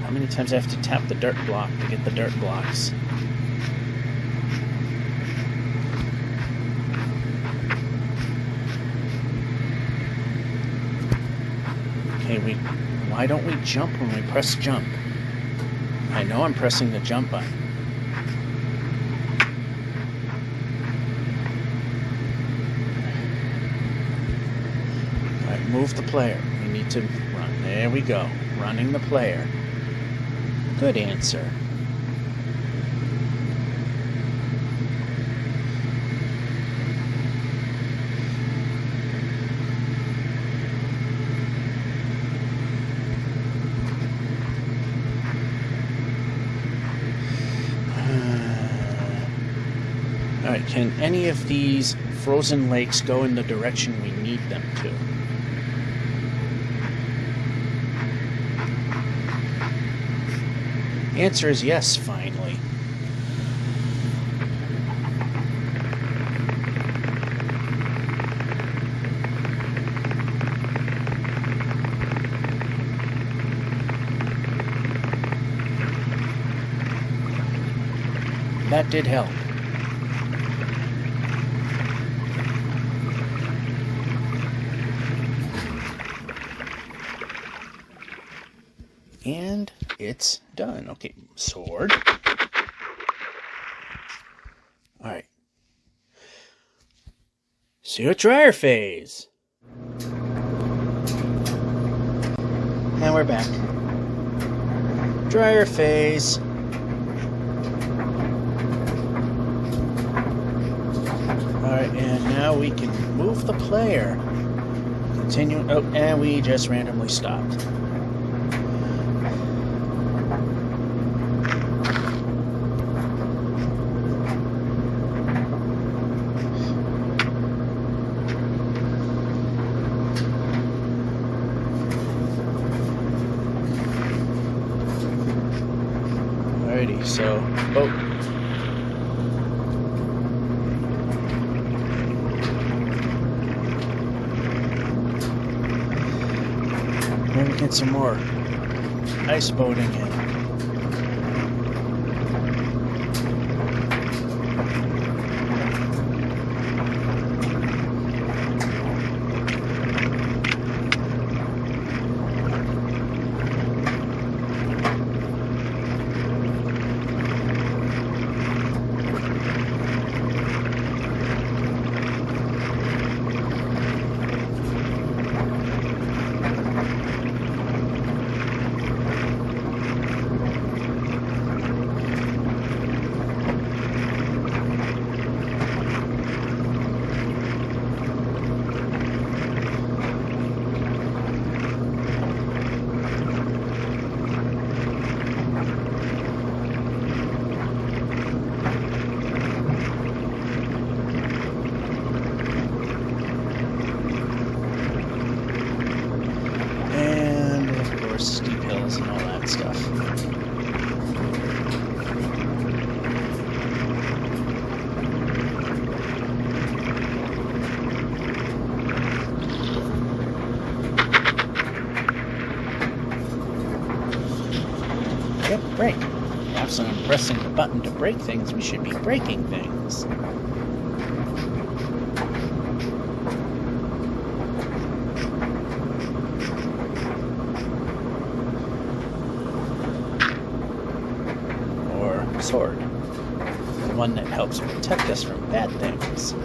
How many times I have to tap the dirt block to get the dirt blocks? Okay, why don't we jump when we press jump? I know I'm pressing the jump button. Alright, move the player. We need to run. There we go. Running the player. Good answer. Alright, can any of these frozen lakes go in the direction we need them to? Answer is yes, finally. That did help. And it's done. Okay, sword. Alright. Suit dryer phase. And we're back. Dryer phase. Alright, and now we can move the player. Continue. Oh, and we just randomly stopped. Alrighty, so, we're gonna get some more ice boating in. Steep hills and all that stuff. Yep, brake. After I'm pressing the button to brake things, we should be braking things. Sword, the one that helps protect us from bad things.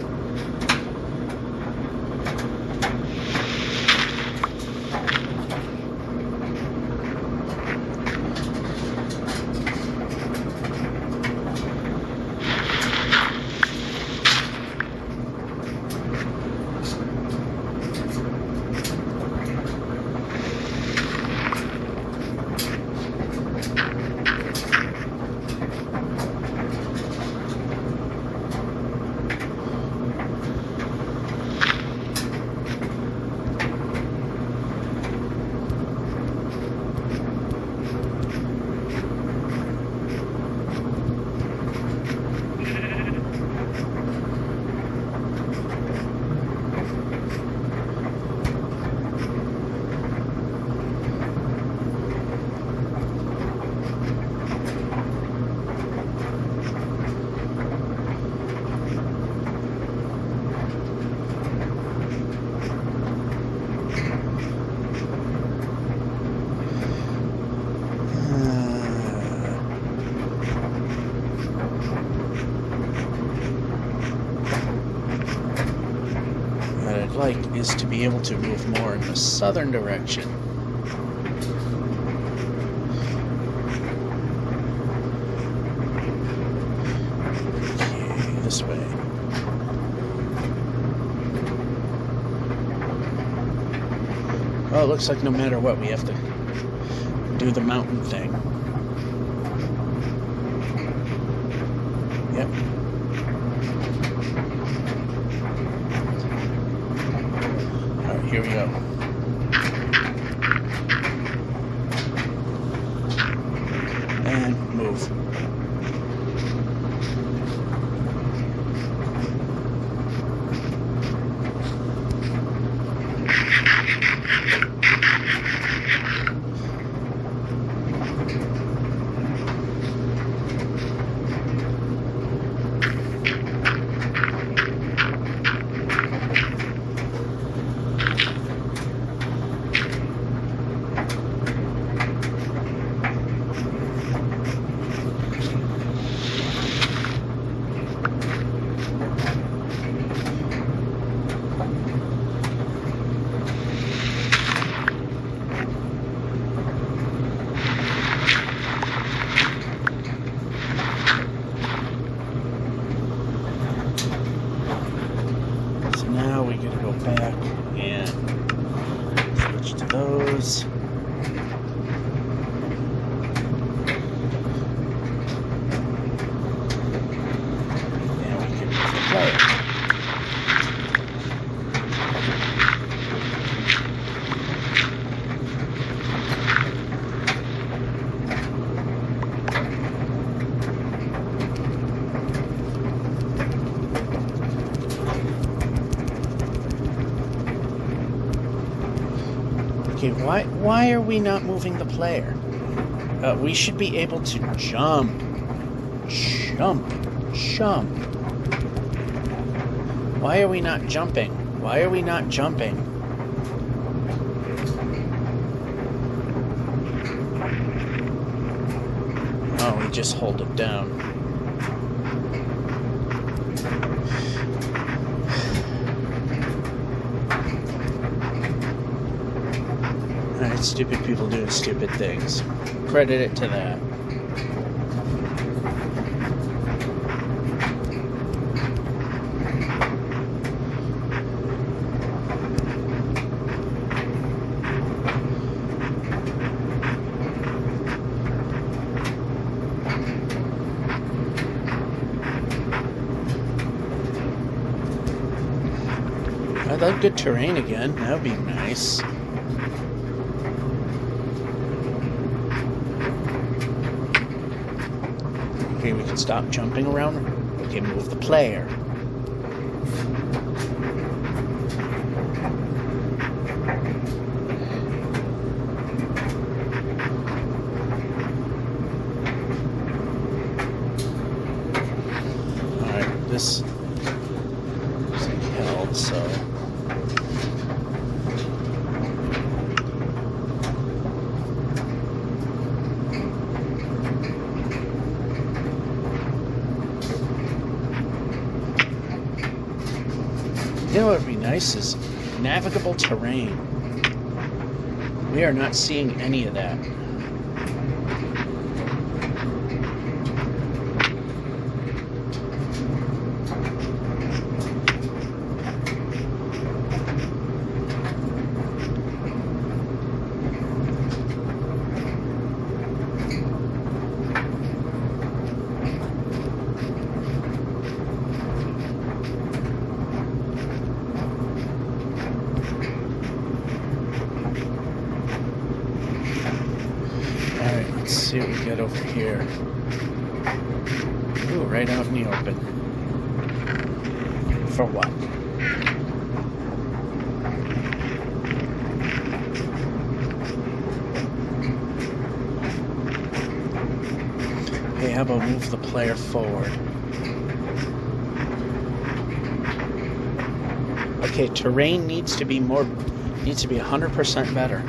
Is to be able to move more in the southern direction. Okay, this way. Oh, it looks like no matter what, we have to do the mountain thing. Yep. Here we go. And move. Why are we not moving the player? We should be able to jump. Jump. Why are we not jumping? Why are we not jumping? Oh, we just hold it down. Alright, stupid people doing stupid things. Credit it to that. I'd like good terrain again. That would be nice. Okay, we can stop jumping around. Okay, move the player. Alright, this is held, so... You know what would be nice is navigable terrain. We are not seeing any of that. Let's see what we get over here. Ooh, right out in the open. For what? Hey, how about move the player forward? Okay, terrain needs to be 100% better.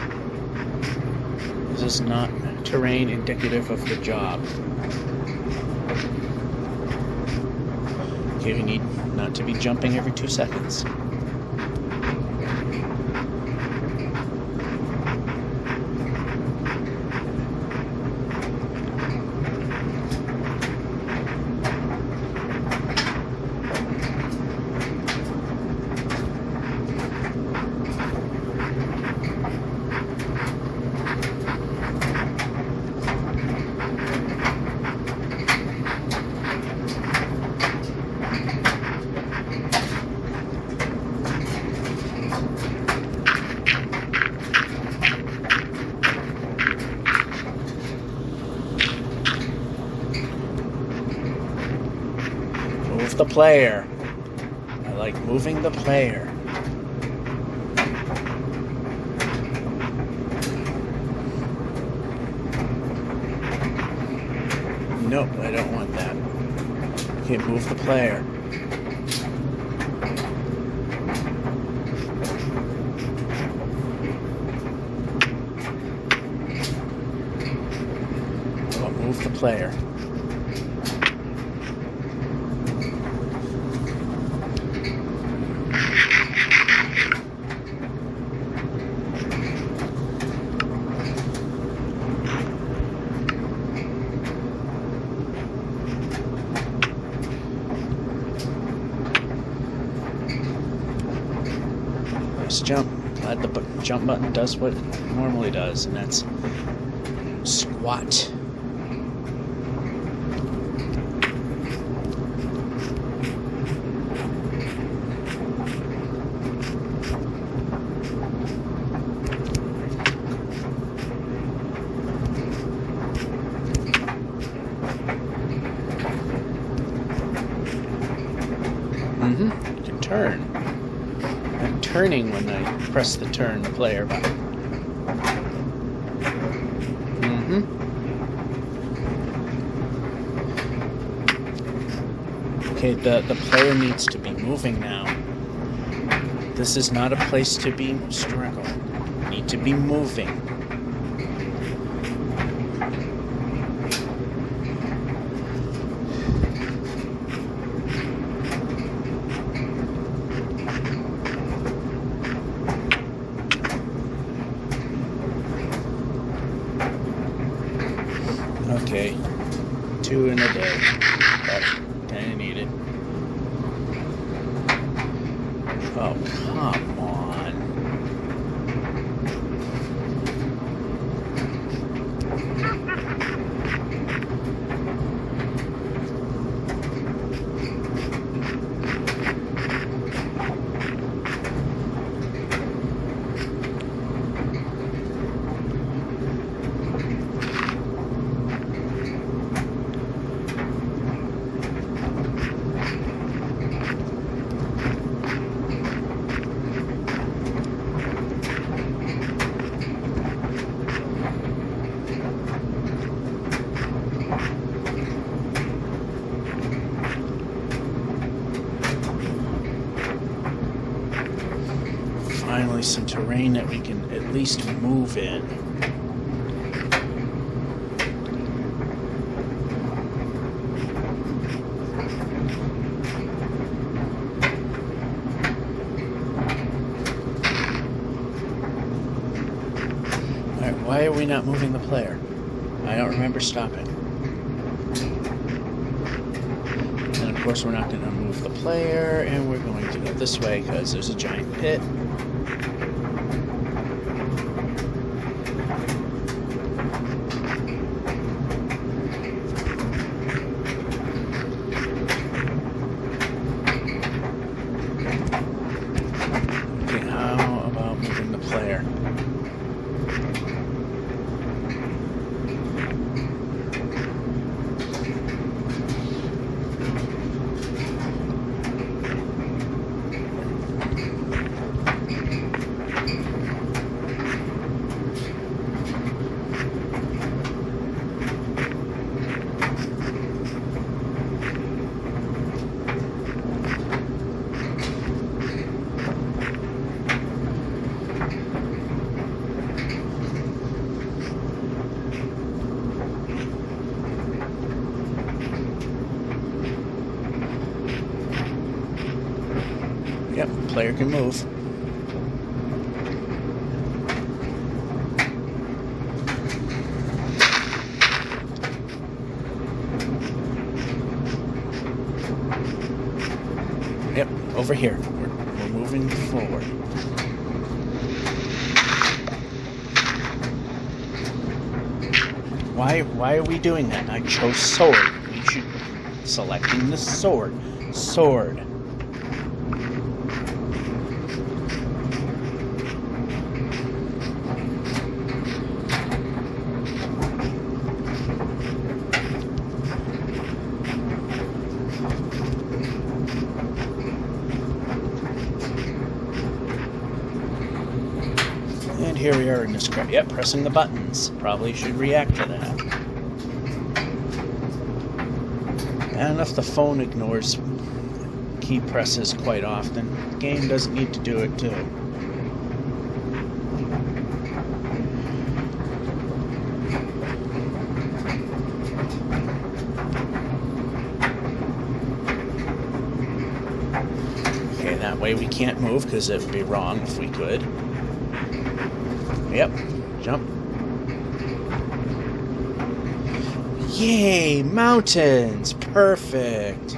This is not terrain indicative of the job. Okay, we need not to be jumping every 2 seconds. Move the player. I like moving the player. Nope, I don't want that. Okay, move the player. Oh, move the player. Jump. Glad the jump button does what it normally does, and that's squat. You can turn. I'm turning when I press the turn the player button. Okay, the player needs to be moving now. This is not a place to be struggling. You need to be moving. Okay, 2 in a day. But kinda needed. Oh, come on. Finally, some terrain that we can at least move in. Alright, why are we not moving the player? I don't remember stopping. And of course we're not going to move the player, and we're going to go this way because there's a giant pit. Player. Yep, player can move. Yep, over here. We're moving forward. Why are we doing that? I chose sword. We should selecting the sword. Sword. And here we are in this crap. Yep, pressing the buttons. Probably should react to that. And if the phone ignores key presses quite often, the game doesn't need to do it too. Okay, that way we can't move because it would be wrong if we could. Yep, jump. Yay, mountains! Perfect!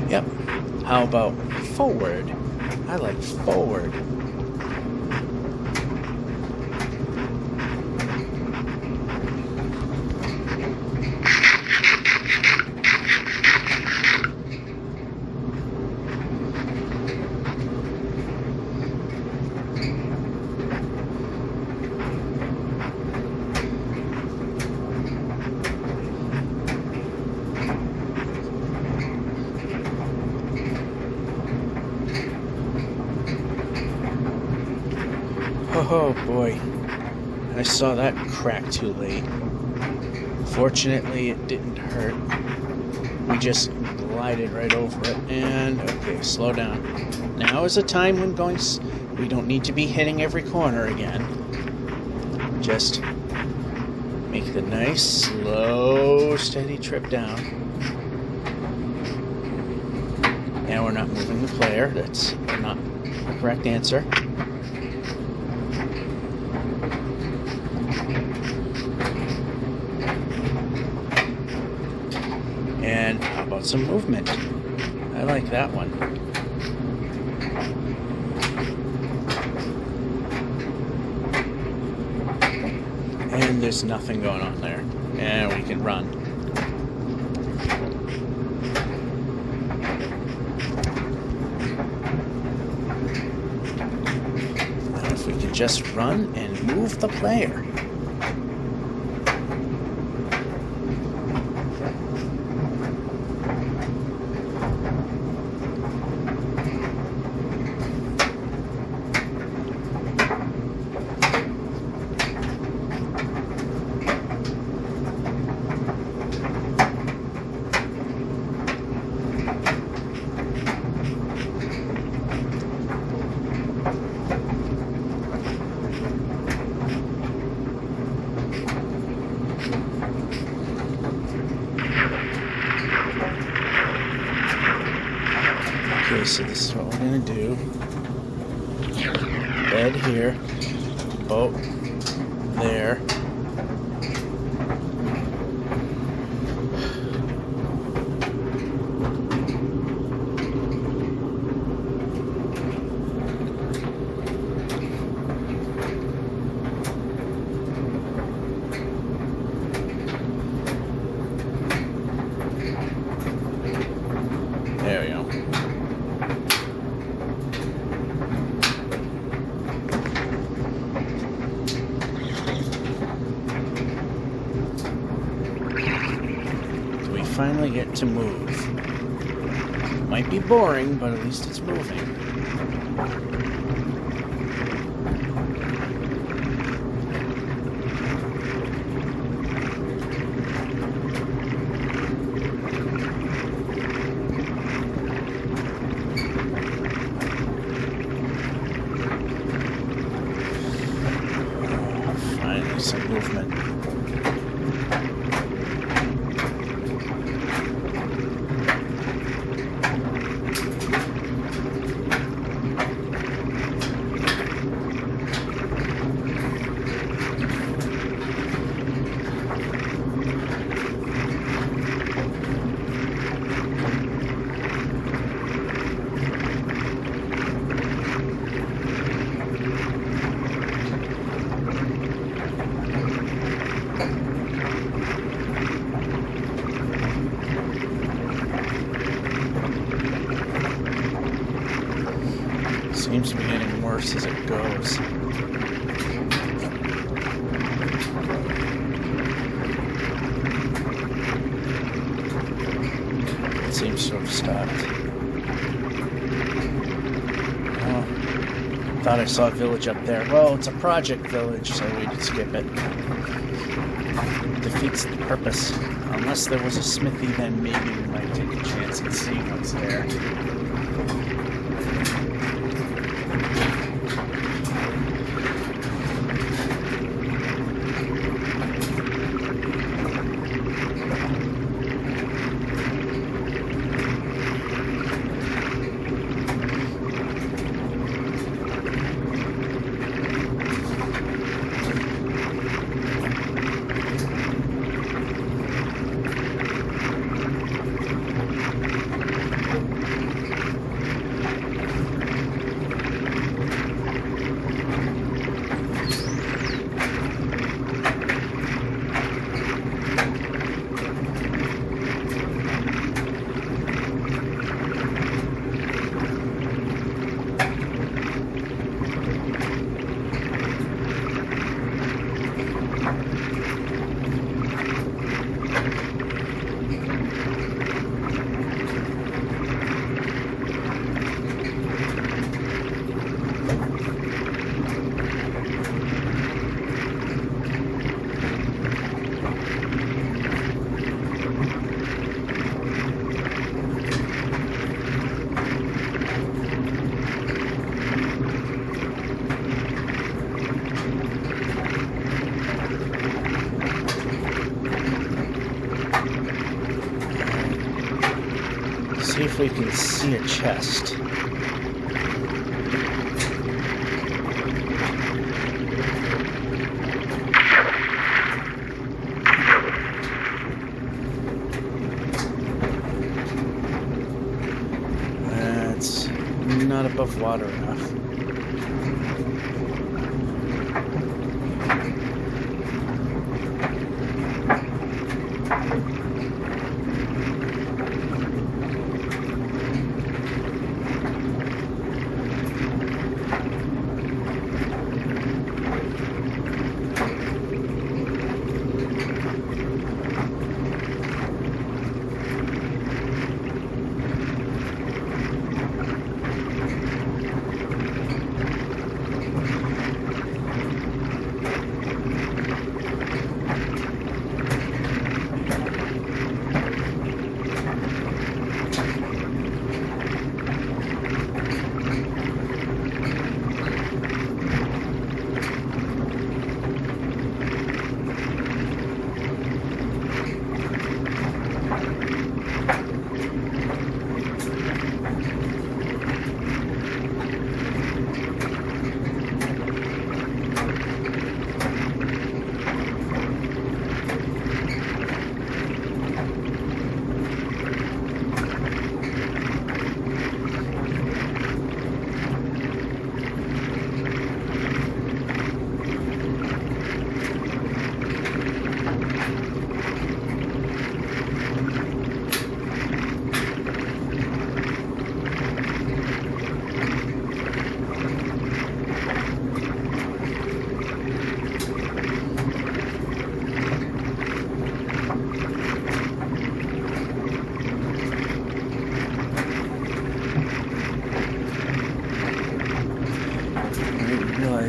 Yep, how about forward? I like forward. Oh boy, I saw that crack too late. Fortunately, it didn't hurt. We just glided right over it. And, okay, slow down. Now is a time when we don't need to be hitting every corner again. Just make the nice, slow, steady trip down. And we're not moving the player. That's not the correct answer. And how about some movement? I like that one. And there's nothing going on there. And we can run. Now if we can just run and move the player. Okay, so this is what we're going to do. Bed here, boat there. There we go. Finally get to move. Might be boring, but at least it's moving. Finally, some movement. Seems to be getting worse as it goes. It seems to have stopped. Oh, thought I saw a village up there. Well, it's a project village, so we could skip it. Defeats the purpose. Unless there was a smithy, then maybe we might take a chance and see what's there. if we can see a chest. That's not above water enough.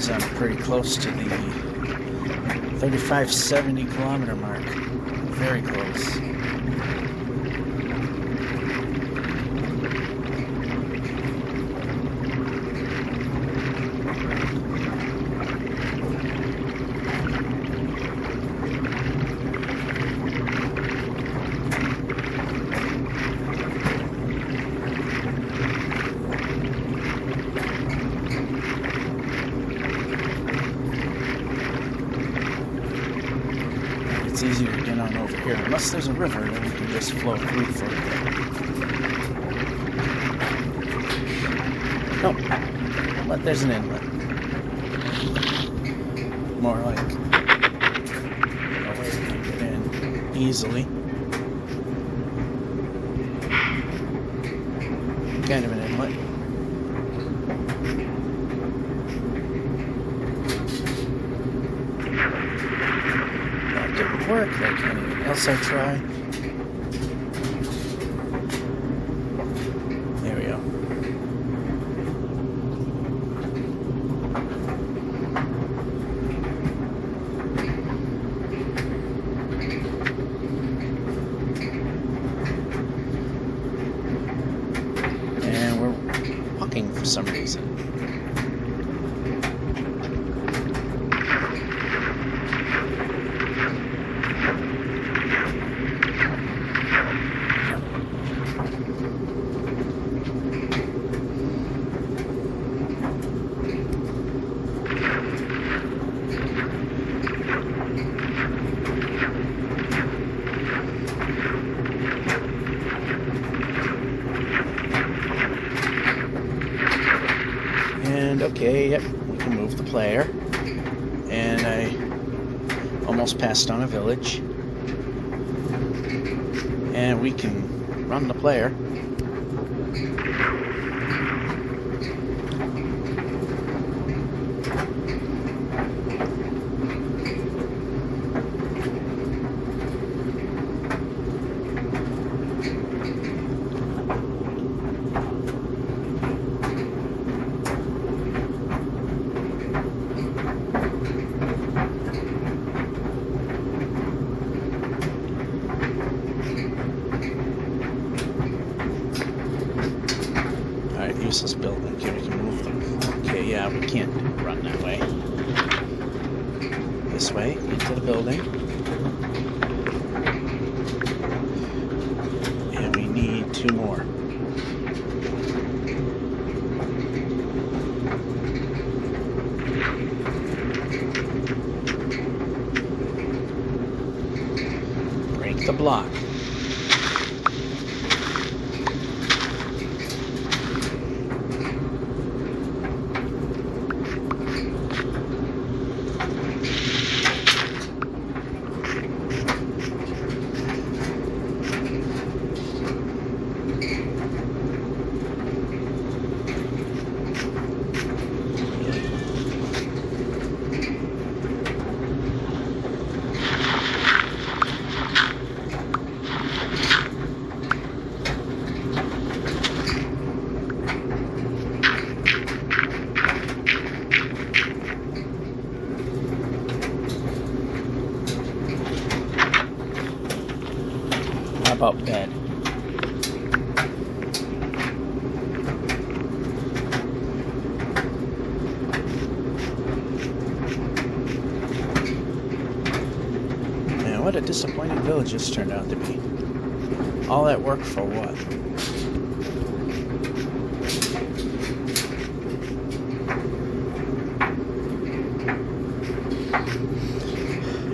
I'm pretty close to the 35-70 kilometer mark. Very close. It's easier to get on over here. Unless there's a river, then we can just flow through for a bit. Nope. But there's an inlet. More like a way we can get in easily. Kind of an inlet. Work like anything else I try. There we go. And we're walking for some reason. Okay, yep, we can move the player. And I almost passed on a village. And we can run the player. Useless building. Okay, we can move them. Okay, yeah, we can't run that way. This way, into the building. And we need 2 more. the block. How about bed? Man, what a disappointing village this turned out to be. All that work for what?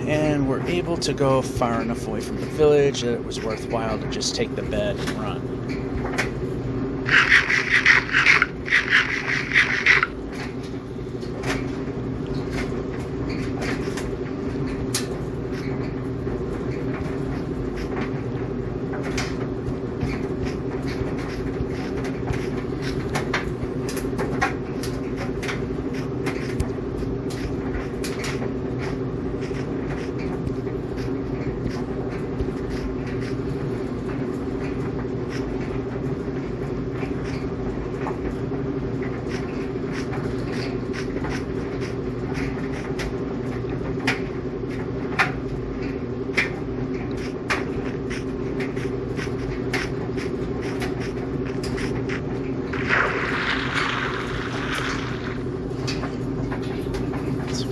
And we're able to go far enough away from the village that it was worthwhile to just take the bed and run.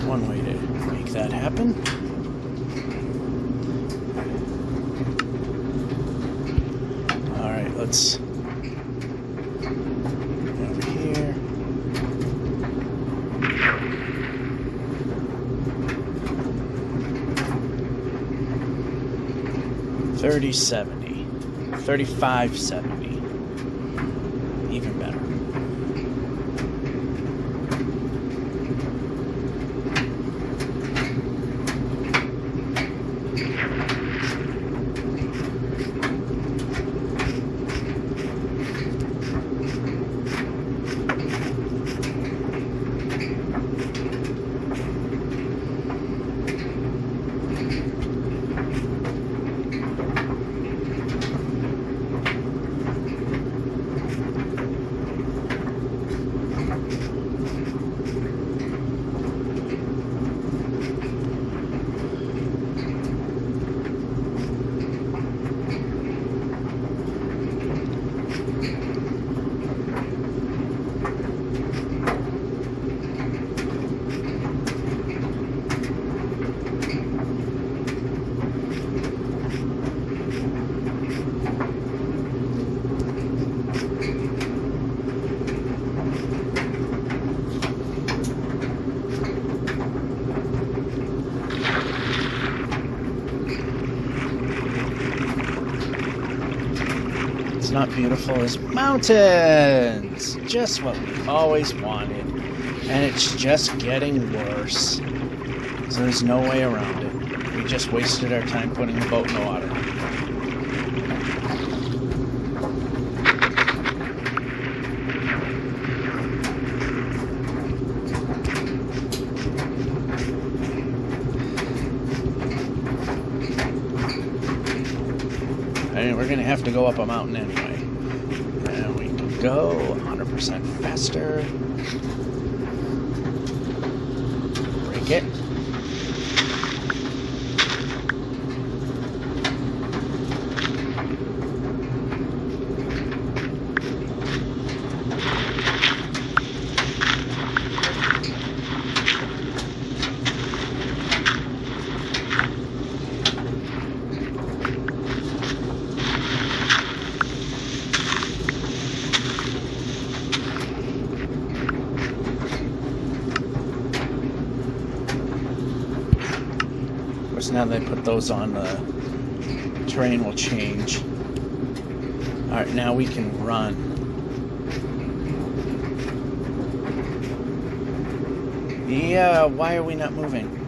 One way to make that happen. Alright, let's go over here. $30.70. $35.70. Even better. Not beautiful as mountains. Just what we always wanted. And it's just getting worse. So there's no way around it. We just wasted our time putting the boat in the water. And we're going to have to go up a mountain anyway. And we can go 100% faster. Break it. Now they put those on the terrain will change. Alright, now we can run. Yeah, why are we not moving?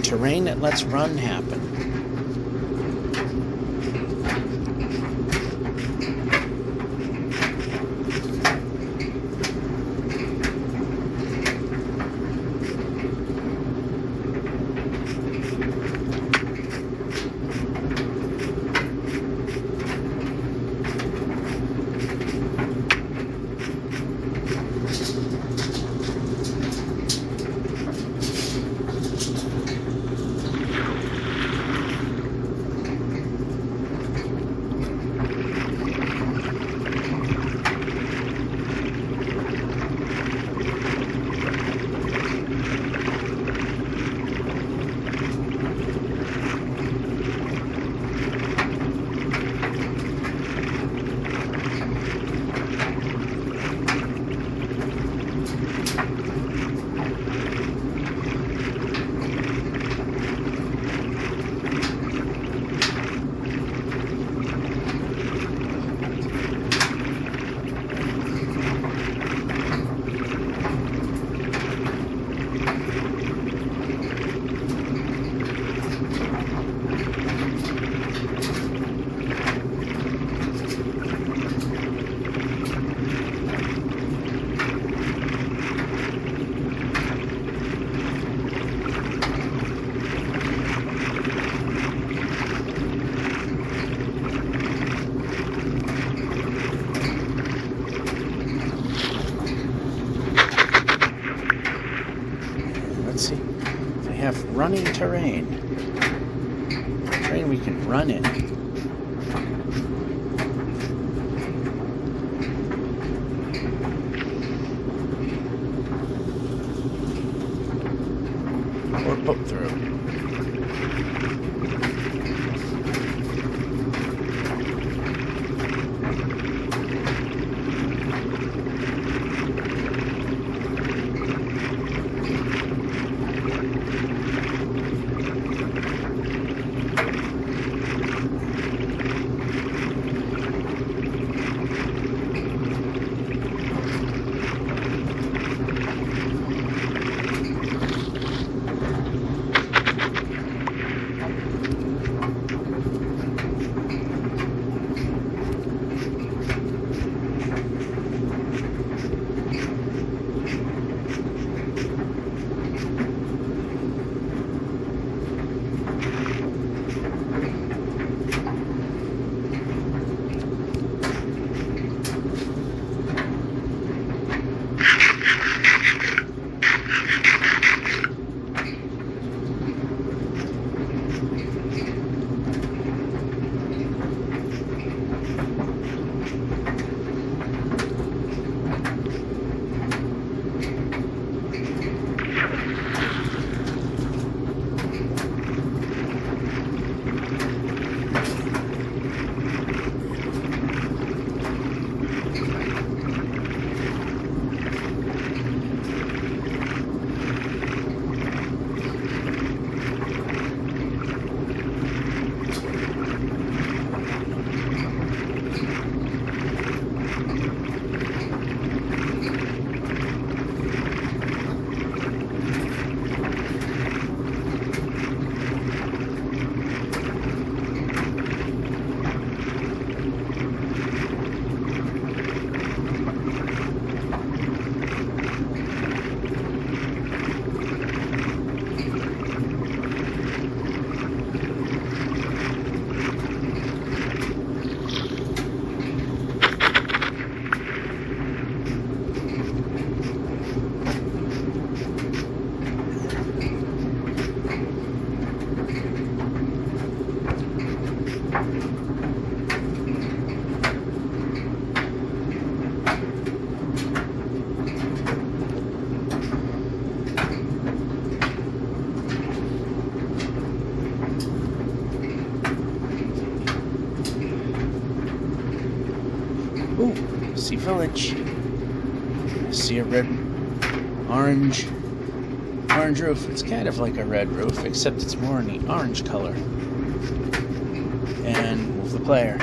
Terrain that lets run happen. Let's see. They have running terrain. Terrain we can run in. Or poke through. village. I see a orange roof. It's kind of like a red roof, except it's more in the orange color. And move the player.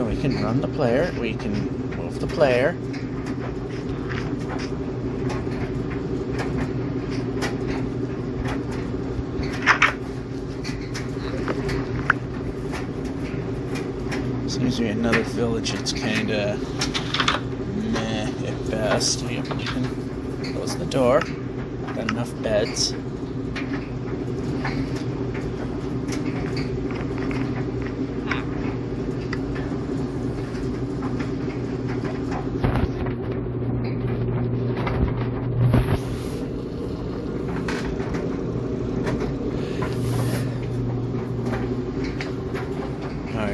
We can run the player, we can move the player. Seems to be another village that's kinda meh at best. Yep, you can close the door. Got enough beds.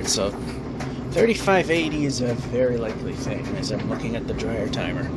So 3580 is a very likely thing as I'm looking at the dryer timer.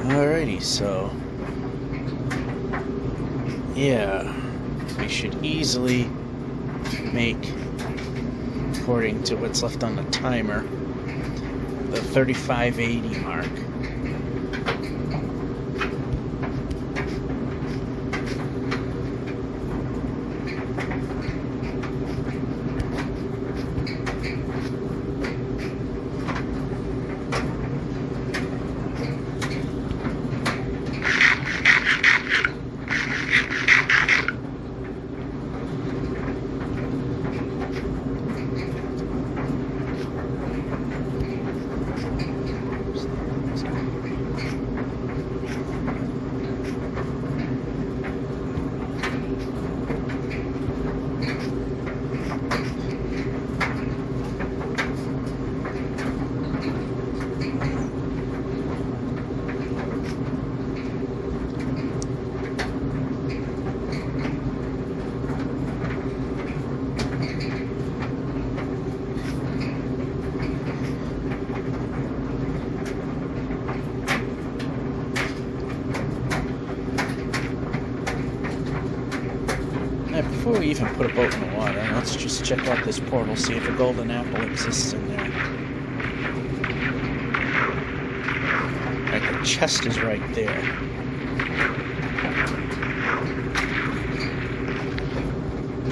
Alrighty, so yeah, we should easily make, according to what's left on the timer, the 3580 mark. Before we even put a boat in the water, let's just check out this portal, see if a golden apple exists in there. Right, the chest is right there.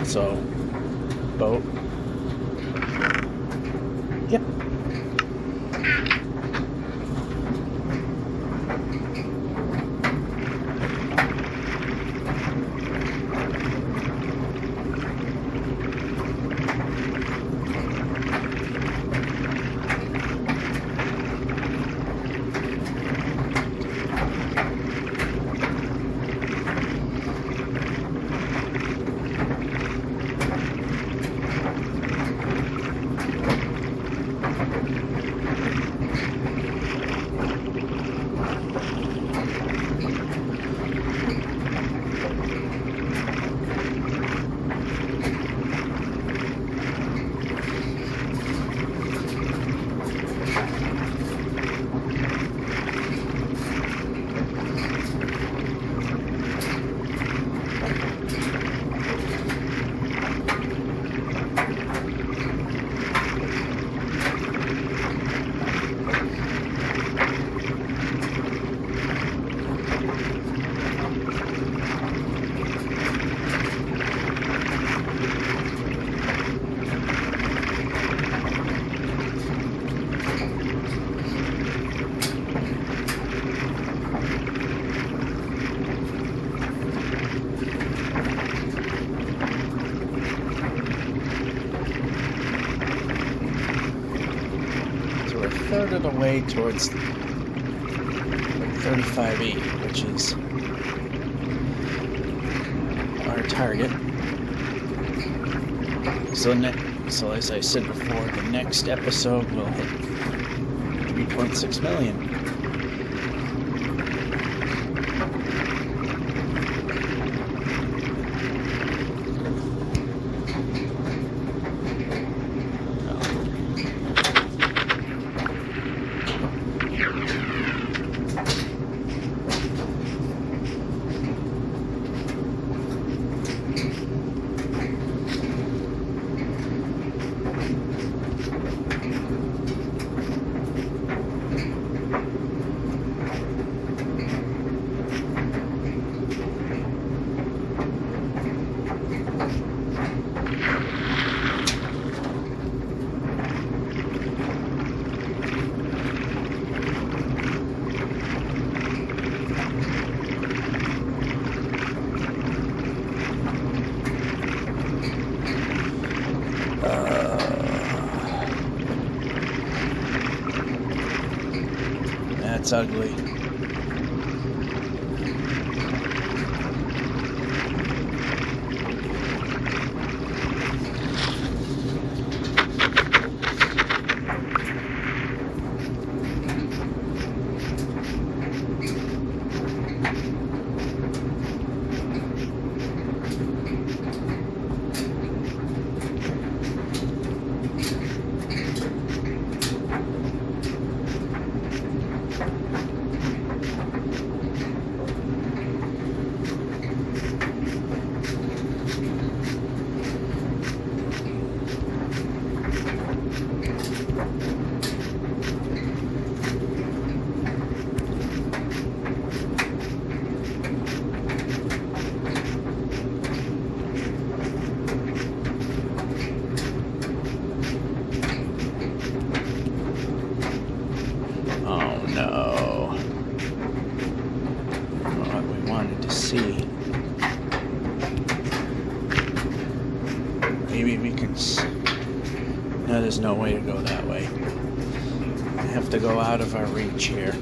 So, boat. Yep. the way towards 3580, which is our target. So as I said before, the next episode will hit 3.6 million. That's ugly. Maybe we could... No, there's no way to go that way. I have to go out of our reach here.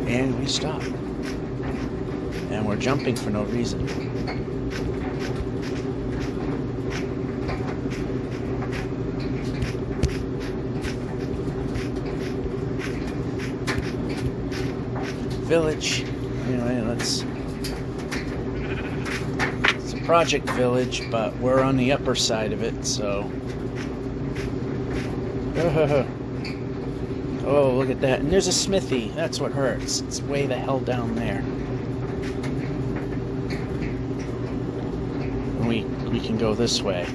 And we stop. And we're jumping for no reason. Village, anyway, it's a project village, but we're on the upper side of it, so oh, look at that. And there's a smithy. That's what hurts. It's way the hell down there. We can go this way.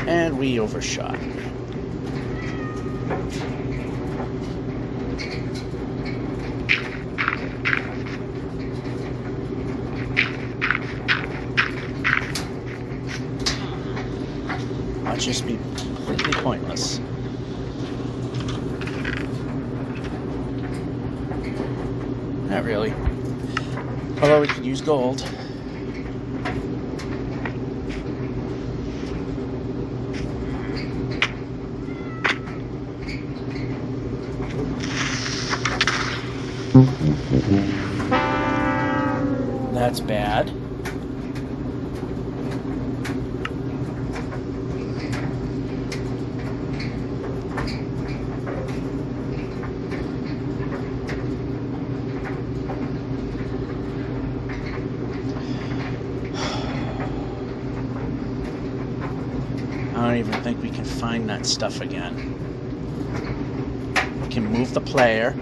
And we overshot. Might just be completely pointless. Not really. Although we could use gold. That's bad. I don't even think we can find that stuff again. can move the player.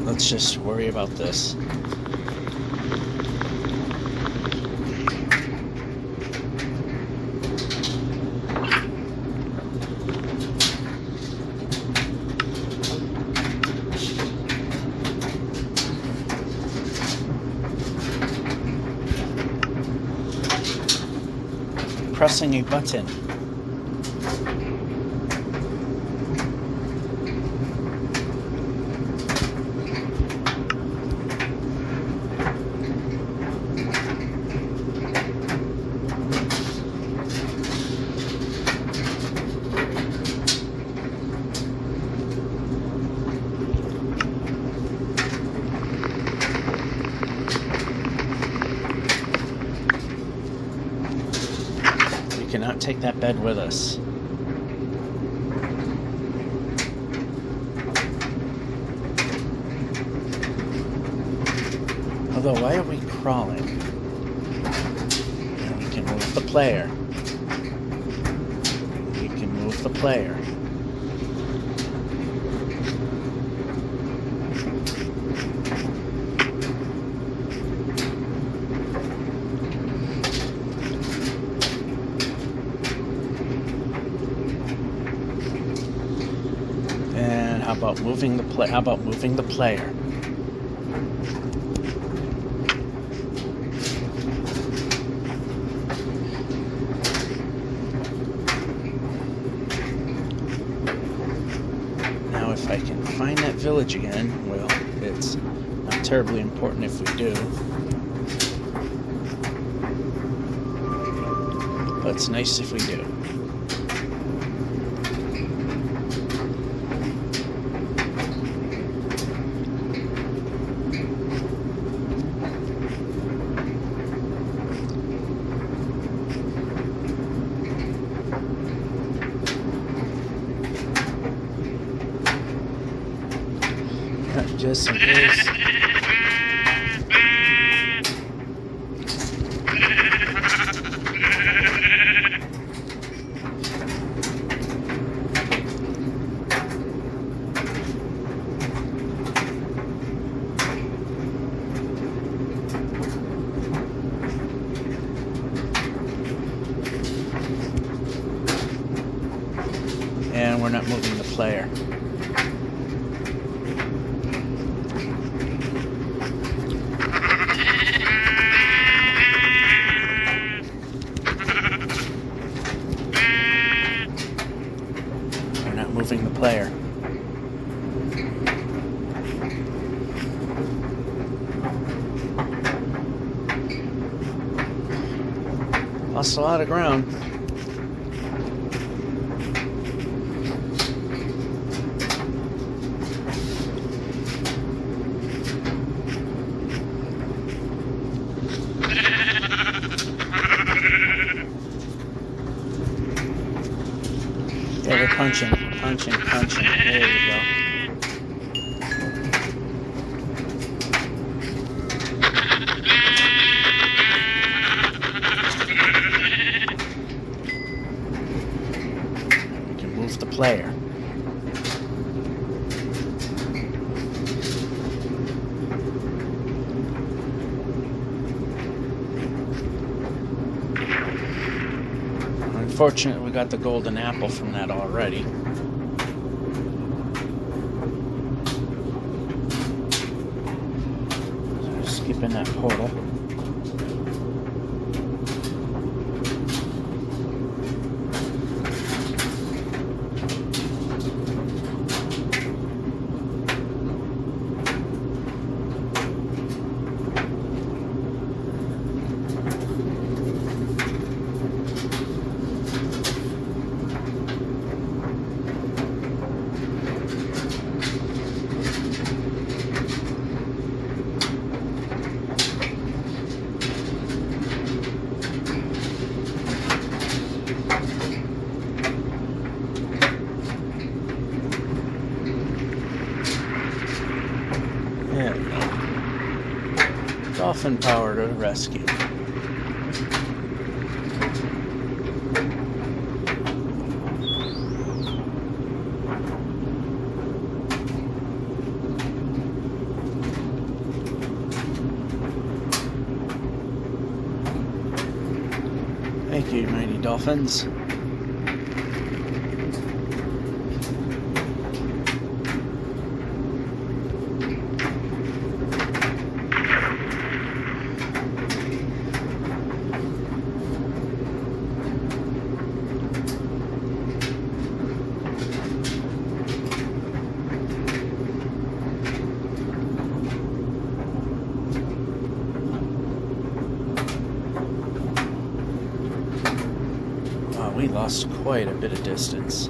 Let's just worry about this. Pressing a button. Cannot take that bed with us. Although, why are we crawling? And we can move the player. We can move the player. How about moving the player? Now, if I can find that village again, well, it's not terribly important if we do. But it's nice if we do. Just in case. And we're not moving the player. Moving the player. Lost a lot of ground. Yeah, we're punching. There you go. We can move the player. Unfortunately, we got the golden apple from that already. skipping that portal. There we go. Dolphin power to rescue. Thank you, mighty dolphins. We lost quite a bit of distance.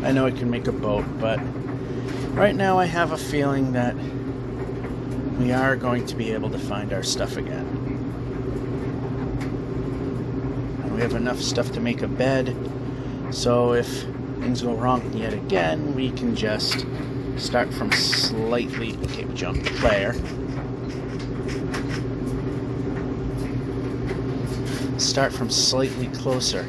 I know I can make a boat, but right now I have a feeling that we are going to be able to find our stuff again. And we have enough stuff to make a bed, so if things go wrong yet again, we can just start from slightly... Okay, we jumped the player. Start from slightly closer.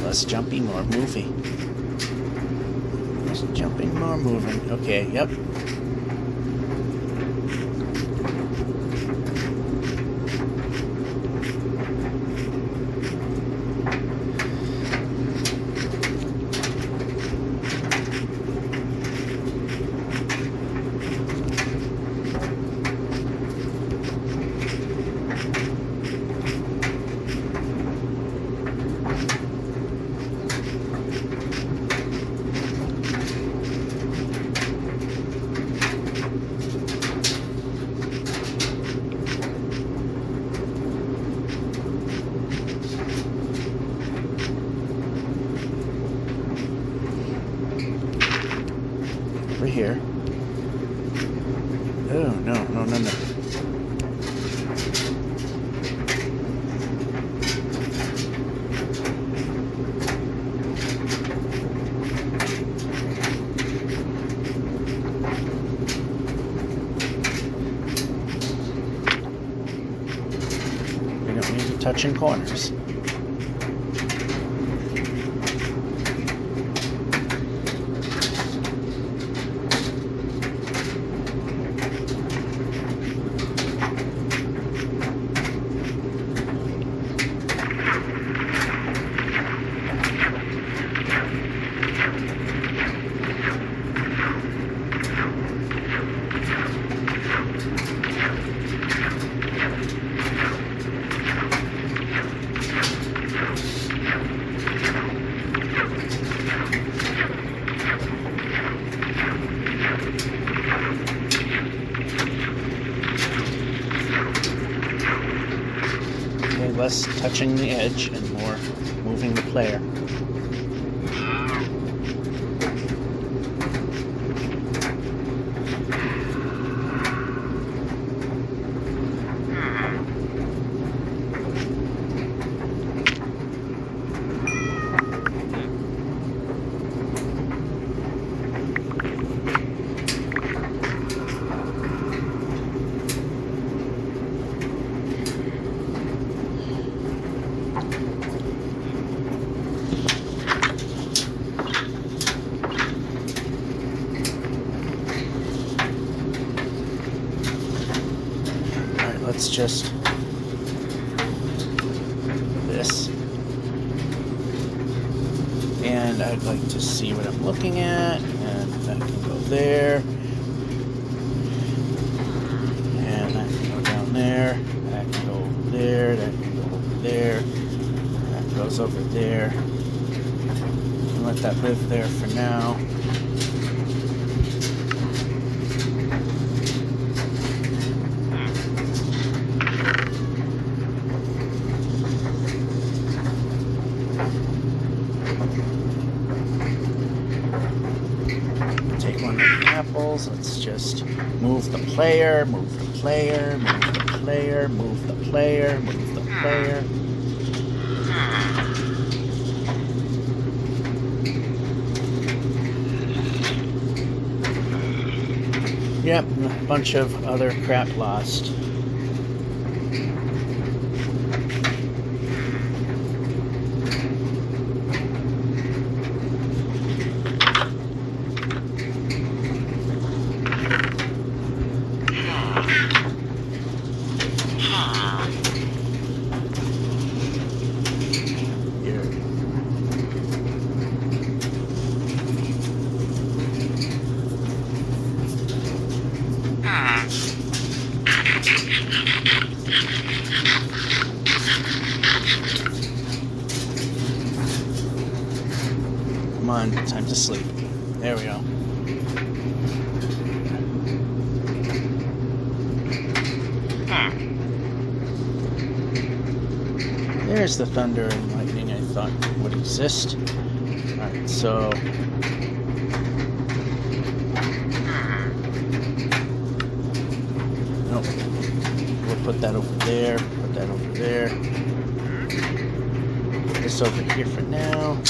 Less jumping, more moving. Less jumping, more moving. Okay, yep. Over here. Oh, no. We don't need to touch in corners. Less touching the edge and more moving the player. let's just this. And I'd like to see what I'm looking at, and that can go there. And that can go down there. That can go over there. That can go over there. That goes over there. And let that live there for now. Take one of the apples. Let's just move the player, move the player, move the player, move the player, move the player. Yep, a bunch of other crap lost. Come on, time to sleep. There we go. There's the thunder and lightning I thought would exist. Alright, so nope. We'll put that over there, put that over there. Put this over here for now.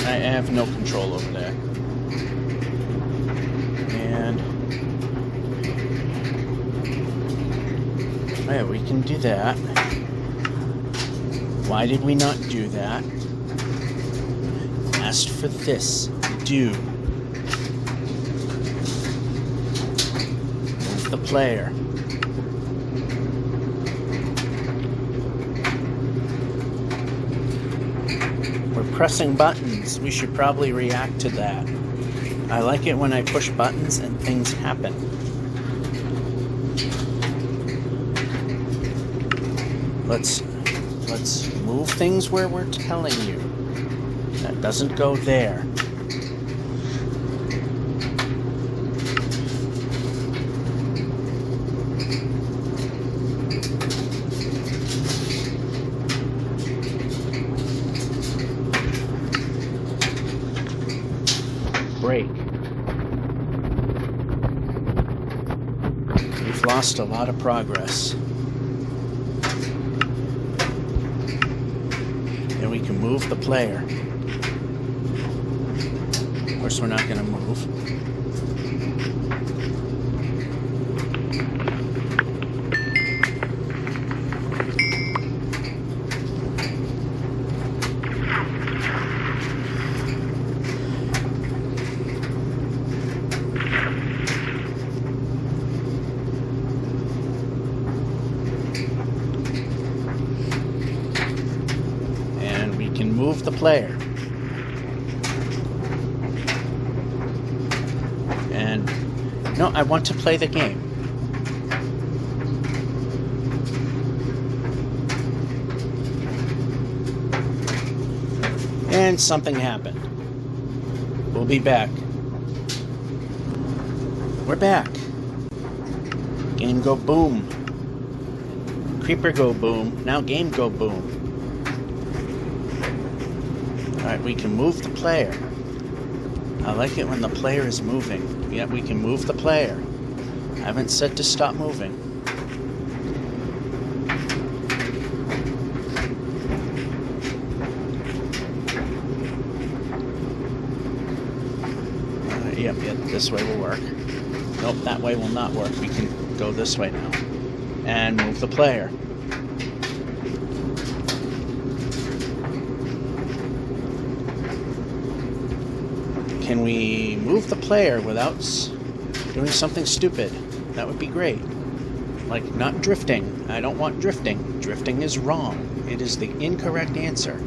I have no control over that. And yeah, we can do that. Why did we not do that? Asked for this. Do. Move the player. We're pressing buttons. We should probably react to that. I like it when I push buttons and things happen. Let's move things where we're telling you. That doesn't go there. Break. We've lost a lot of progress. And we can move the player. Of course, we're not going to move. Can move the player. And no, I want to play the game. And something happened. We'll be back. We're back. Game go boom. Creeper go boom. Now game go boom. Alright, we can move the player. I like it when the player is moving. Yeah, we can move the player. I haven't said to stop moving. Yep, this way will work. Nope, that way will not work. We can go this way now. And move the player. Can we move the player without doing something stupid? That would be great. Like not drifting. I don't want drifting. Drifting is wrong. It is the incorrect answer.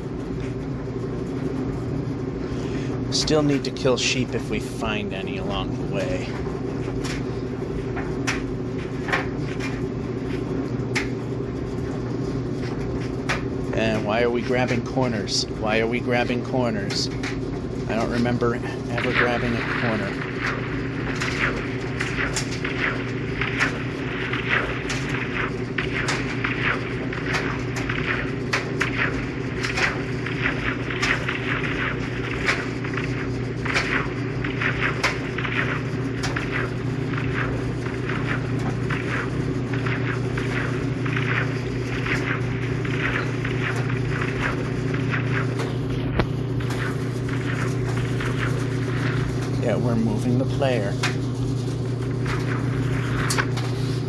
Still need to kill sheep if we find any along the way. And why are we grabbing corners? Why are we grabbing corners? I don't remember ever grabbing a corner. Yeah, we're moving the player.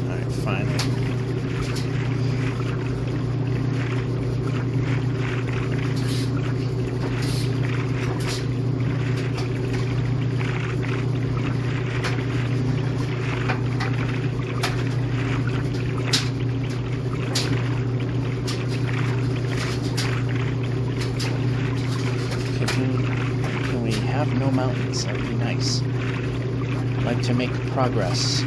Alright, finally. Can we have no mountains? That would be nice. I'd like to make progress.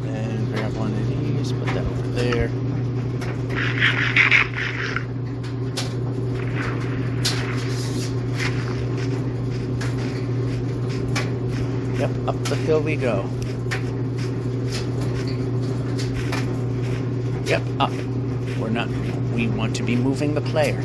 And grab one of these, put that over there. Yep, up the hill we go. Yep, up. We want to be moving the player.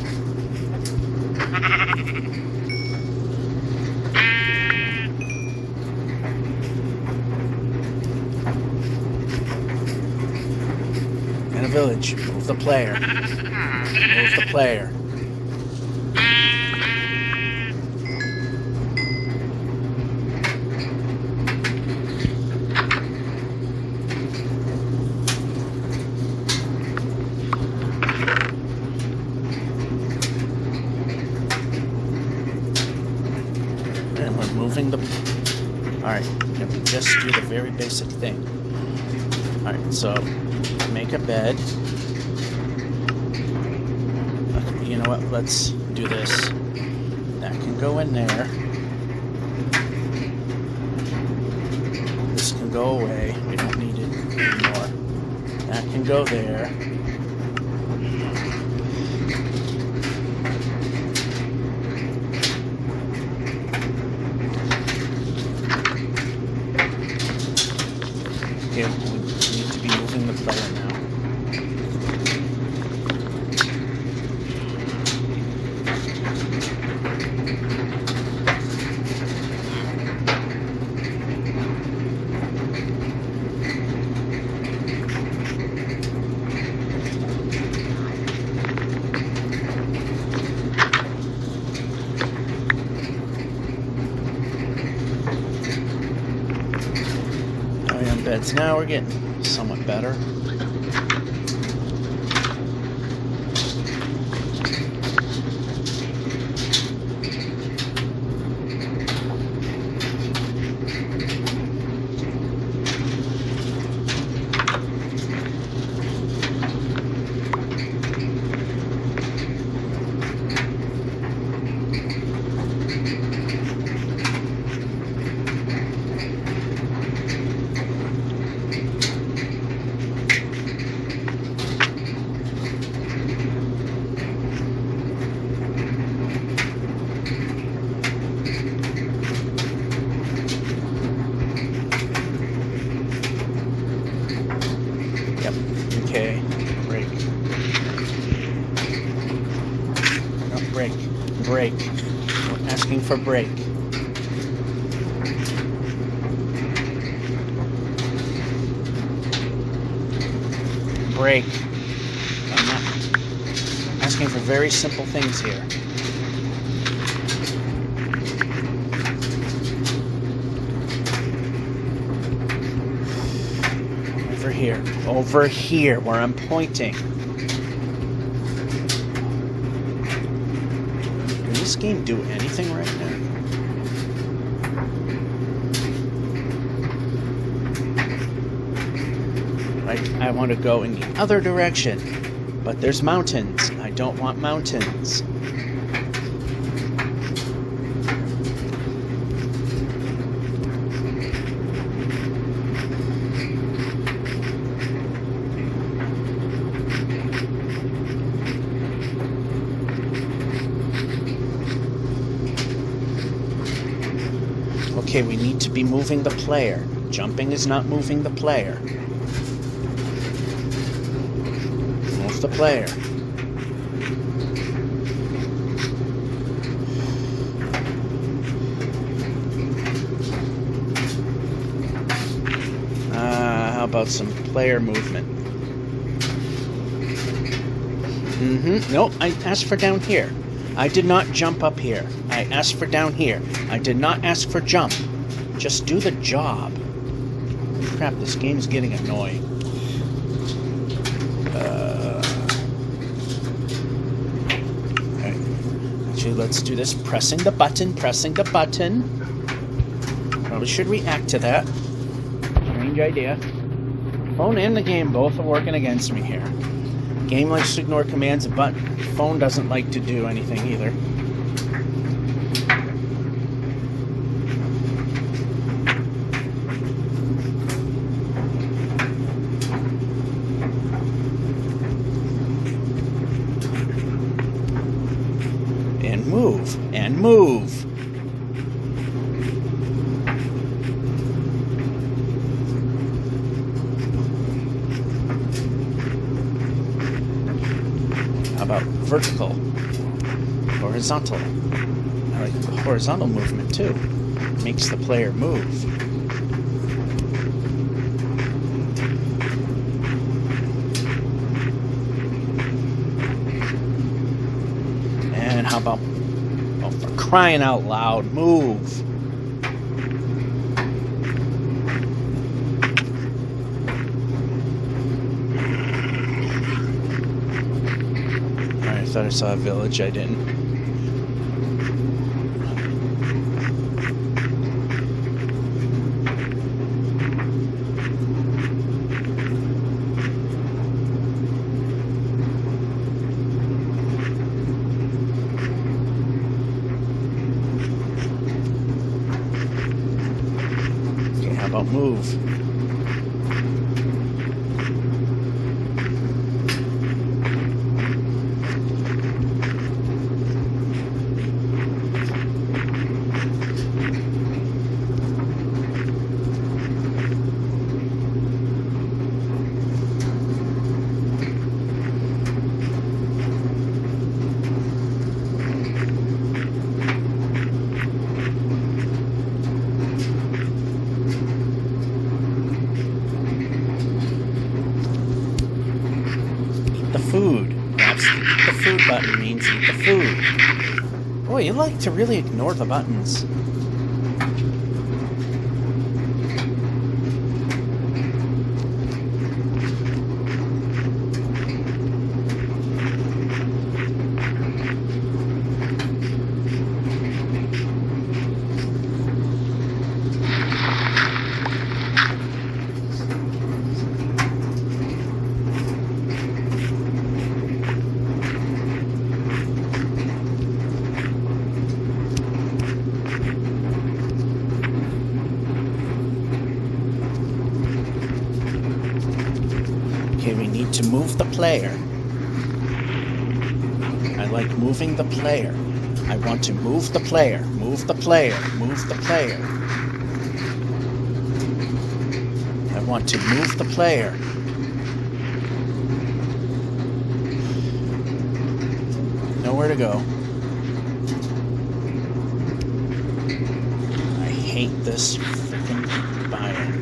In a village, move the player. Move the player. And we're moving the... Alright, can we just do the very basic thing? Alright, so make a bed. You know what, let's do this. That can go in there. This can go away. We don't need it anymore. That can go there. Okay, we need to be moving the player now. Beds now, we're getting somewhat better. Yep, okay, break. No, break, break. We're asking for break. break. I'm not asking for very simple things here. Over here, where I'm pointing. Can this game do anything right now? I want to go in the other direction, but there's mountains. I don't want mountains. Okay, we need to be moving the player. Jumping is not moving the player. Move the player. How about some player movement? Nope, I asked for down here. I did not jump up here. I asked for down here. I did not ask for jump. Just do the job. Crap, this game's getting annoying. Okay. Actually, let's do this. Pressing the button. Probably should react to that. Strange idea. Phone and the game both are working against me here. Game likes to ignore commands, but phone doesn't like to do anything either. And move, and move. Vertical, horizontal. I like the horizontal movement too. Makes the player move. And how about, oh, for crying out loud, move. I thought I saw a village, I didn't. Okay, how about move? Food. That's the food button means eat the food. Boy, you like to really ignore the buttons. Okay, we need to move the player. I like moving the player. I want to move the player. Move the player. Move the player. I want to move the player. Nowhere to go. I hate this freaking biome.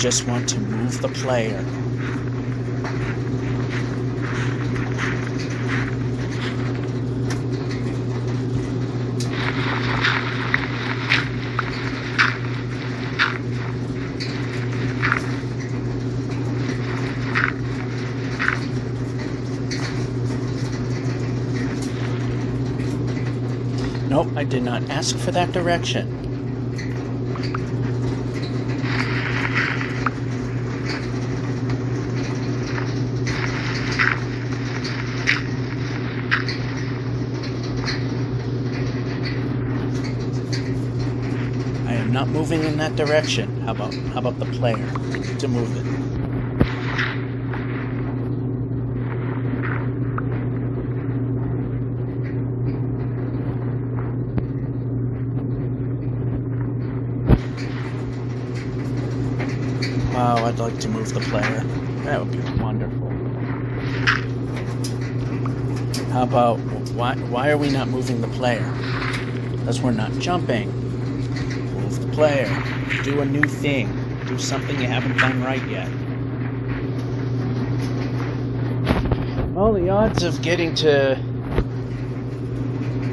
just want to move the player. Nope, I did not ask for that direction. I am not moving in that direction. How about the player to move it? Wow, I'd like to move the player. That would be wonderful. How about, why are we not moving the player? Because we're not jumping. Move the player. Do a new thing. Do something you haven't done right yet. Well, the odds of getting to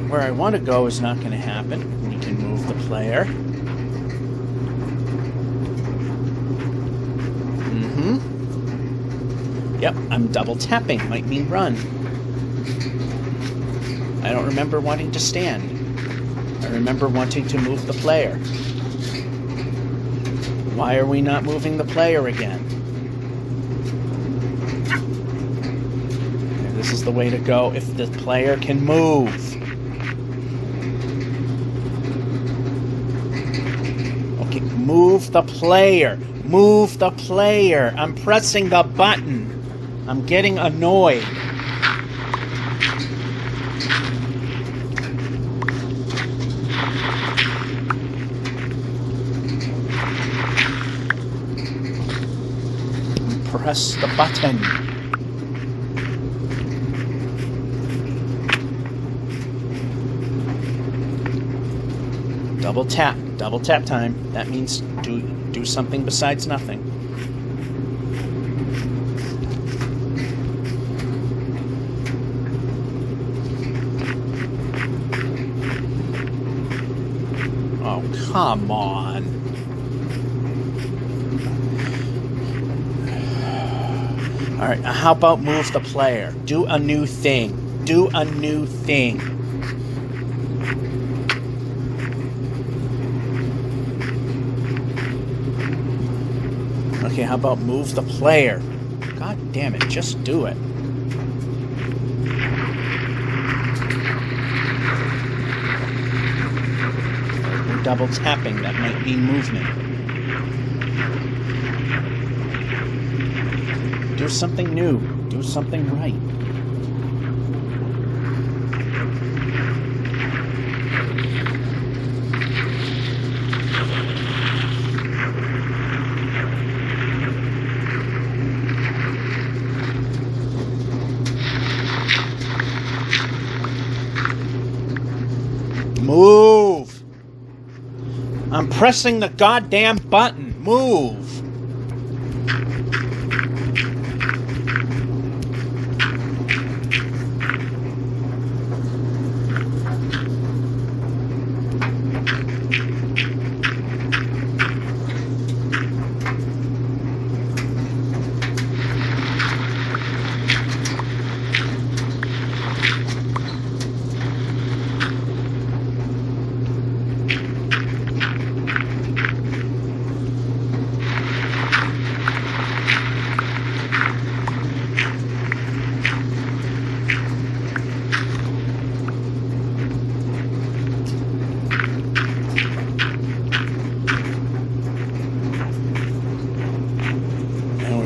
where I want to go is not going to happen. We can move the player. Yep, I'm double tapping. Might mean run. I don't remember wanting to stand. I remember wanting to move the player. Why are we not moving the player again? And this is the way to go if the player can move. Okay, move the player. Move the player. I'm pressing the button. I'm getting annoyed. Press the button. Double tap time. That means do something besides nothing. Oh, come on. Alright, how about move the player? Do a new thing. Do a new thing. Okay, how about move the player? God damn it, just do it. We're double tapping, that might mean movement. Do something new. Do something right. Move! I'm pressing the goddamn button. Move!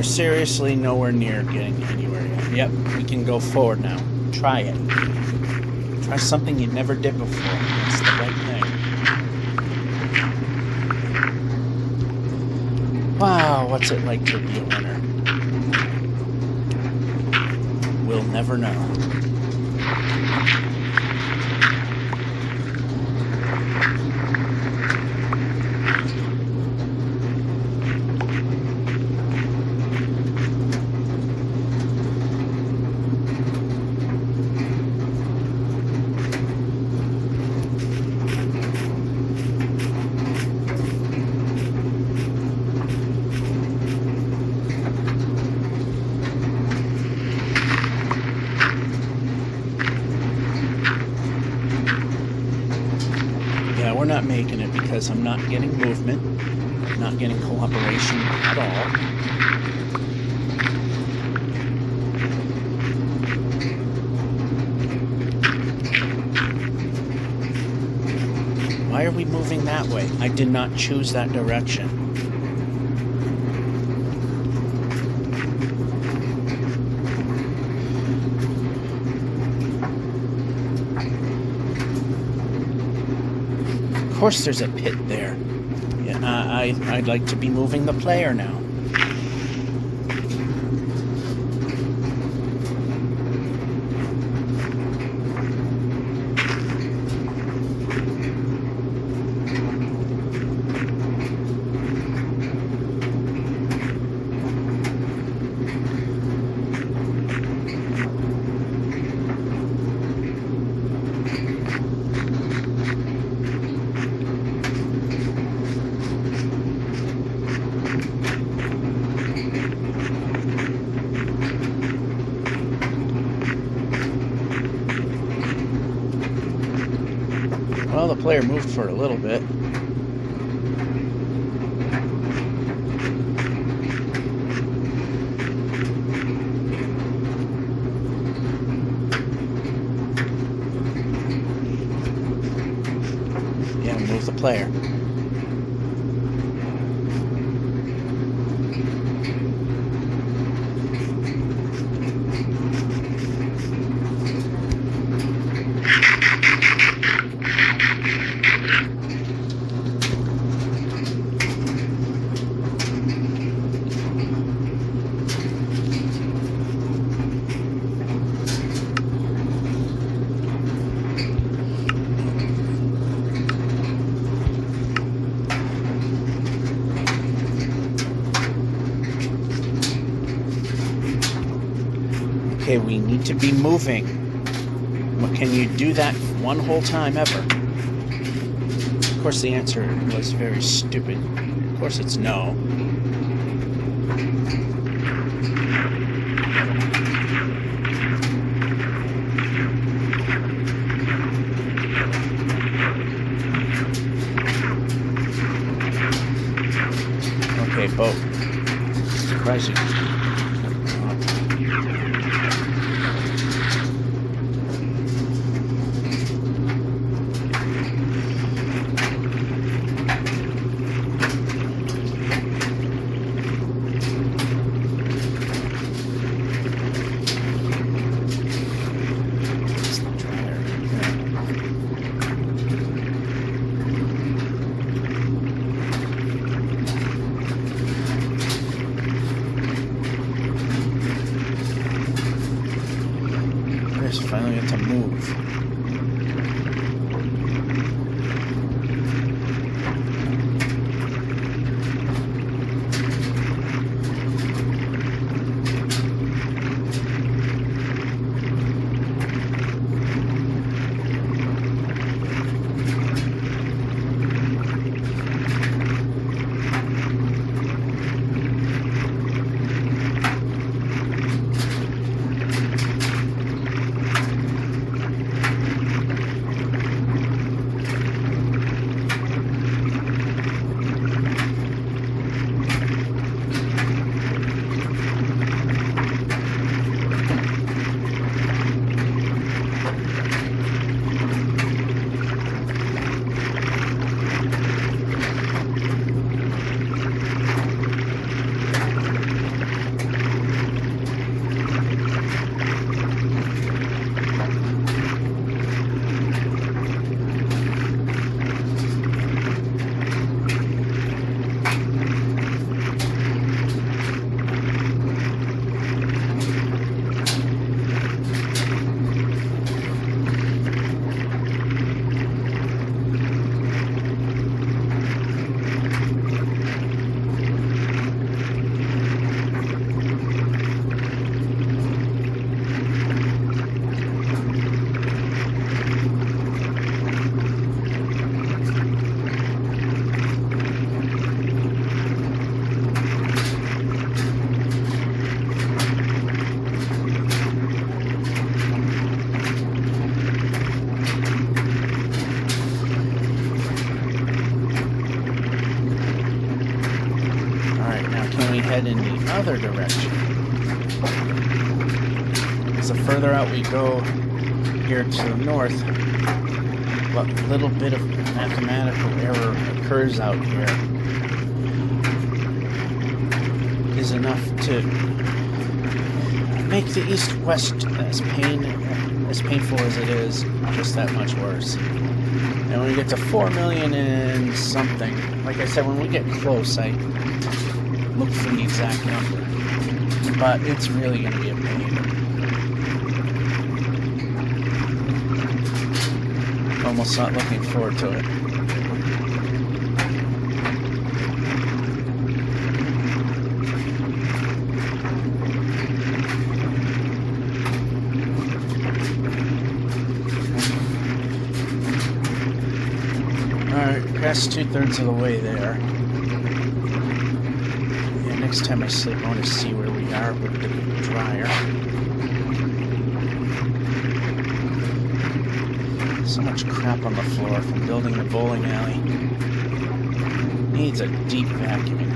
Seriously nowhere near getting anywhere yet. Yep, we can go forward now. Try it. Try something you never did before. It's the right thing. Wow, what's it like to be a winner? We'll never know. not making it because I'm not getting movement, not getting cooperation at all. Why are we moving that way? I did not choose that direction. Of course there's a pit there. Yeah, I'd like to be moving the player now. Well, the player moved for a little bit. Yeah, move the player. Okay, we need to be moving. What, can you do that one whole time ever? Of course, the answer was very stupid. Of course, it's no. Okay, boat. Surprise you. Finally get to move. Now can we head in the other direction? Because the further out we go here to the north, what little bit of mathematical error occurs out here is enough to make the east-west as painful as it is, just that much worse. And when we get to 4 million and something, like I said, when we get close, I look for the exact number. But it's really going to be a pain. Almost not looking forward to it. Past 2/3 of the way there. Yeah, next time I sleep, I want to see where we are with the dryer. So much crap on the floor from building the bowling alley. Needs a deep vacuuming.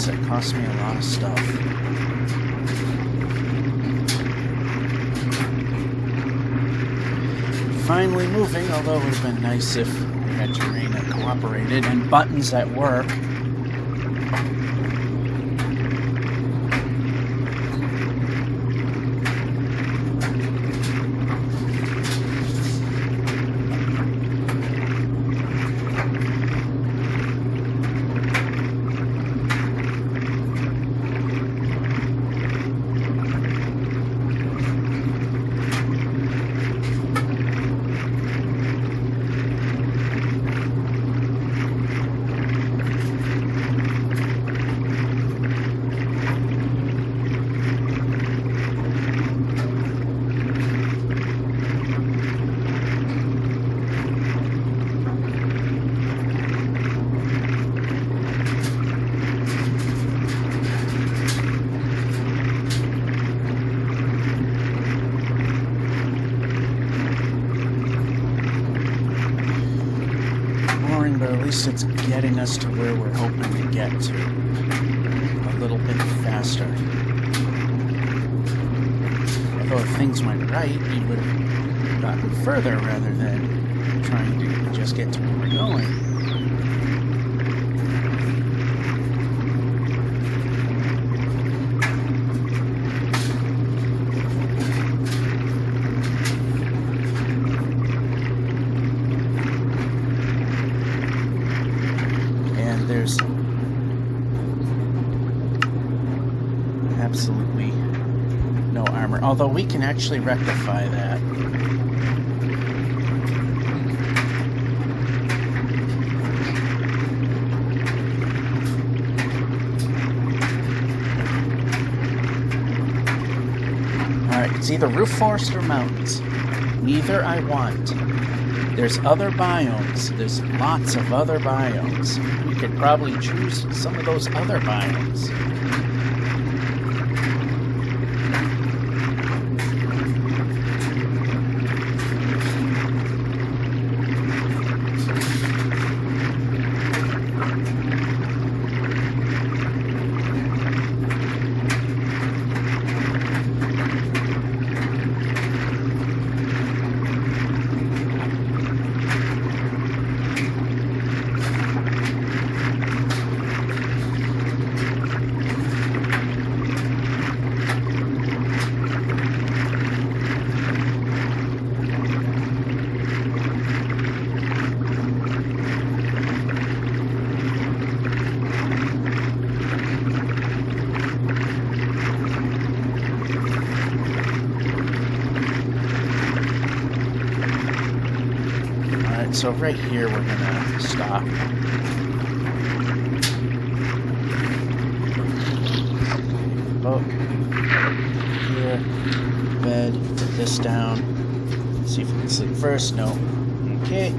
That cost me a lot of stuff. Finally moving, although it would have been nice if we had terrain that cooperated and buttons that work. boring, but at least it's getting us to where we're hoping to get to. A little bit faster. Although if things went right, we would have gotten further rather than trying to just get to where we're going. There's absolutely no armor, although we can actually rectify that. Alright, it's either roof forest or mountains. Neither I want. There's other biomes. There's lots of other biomes. We could probably choose some of those other biomes. So right here we're gonna stop. Oh, here, bed, put this down. See if we can sleep first. No. Okay.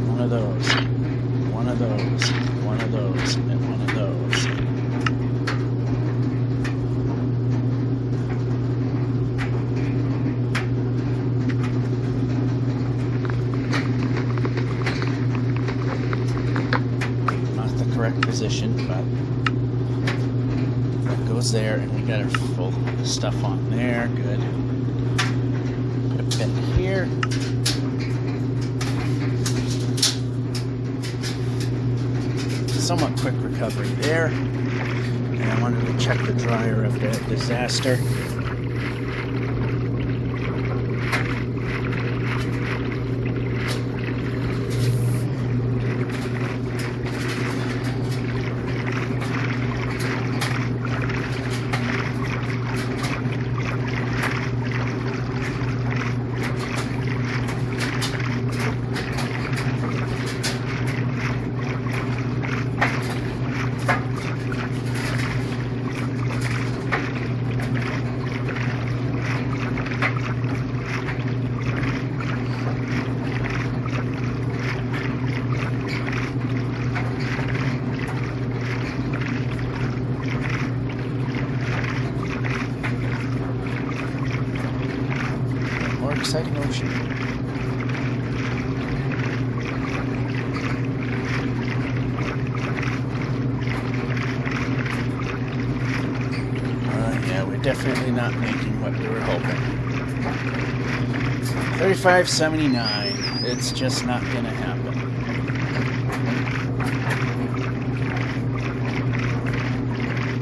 One of those, one of those, one of those, and one of those. Position, but that goes there, and we got our full stuff on there. Good. Put a bed here. Somewhat quick recovery there. And I wanted to check the dryer of the disaster. Exciting ocean. Yeah, we're definitely not making what we were hoping. 35.79. It's just not gonna happen.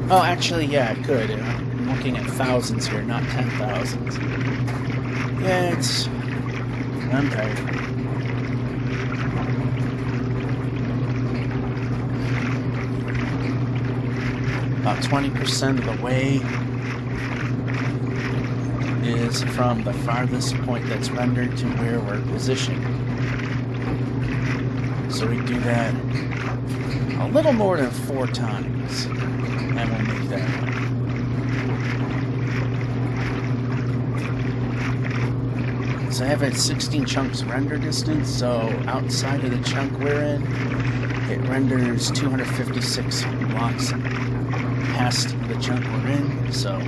Oh, actually, yeah, it could. I'm looking at thousands here, not 10,000s. Yeah, I'm tired. About 20% of the way is from the farthest point that's rendered to where we're positioned. So we do that a little more than 4 times, and we'll make that one. So I have a 16 chunks render distance, so outside of the chunk we're in, it renders 256 blocks past the chunk we're in, so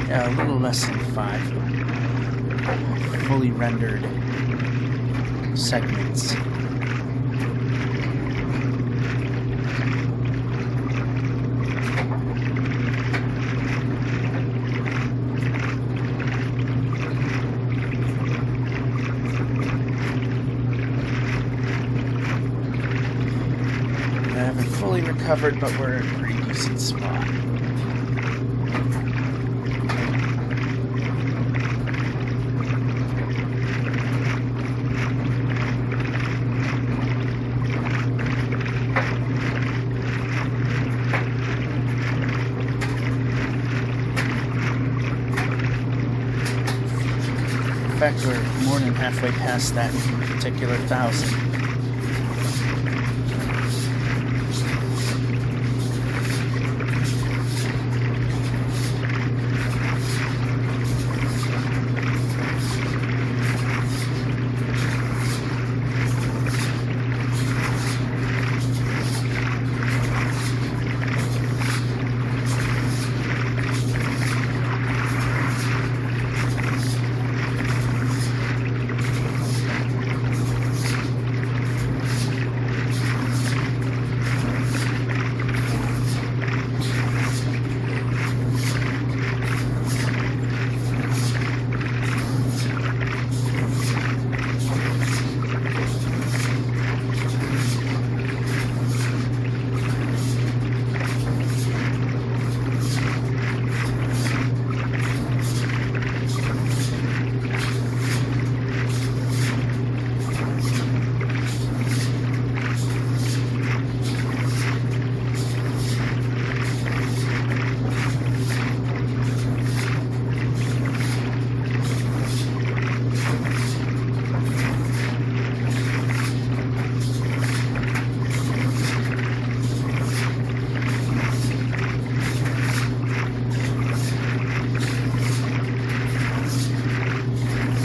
yeah, a little less than 5. fully rendered segments. I haven't fully recovered, but we're in a pretty decent spot. In fact, we're more than halfway past that particular 1,000.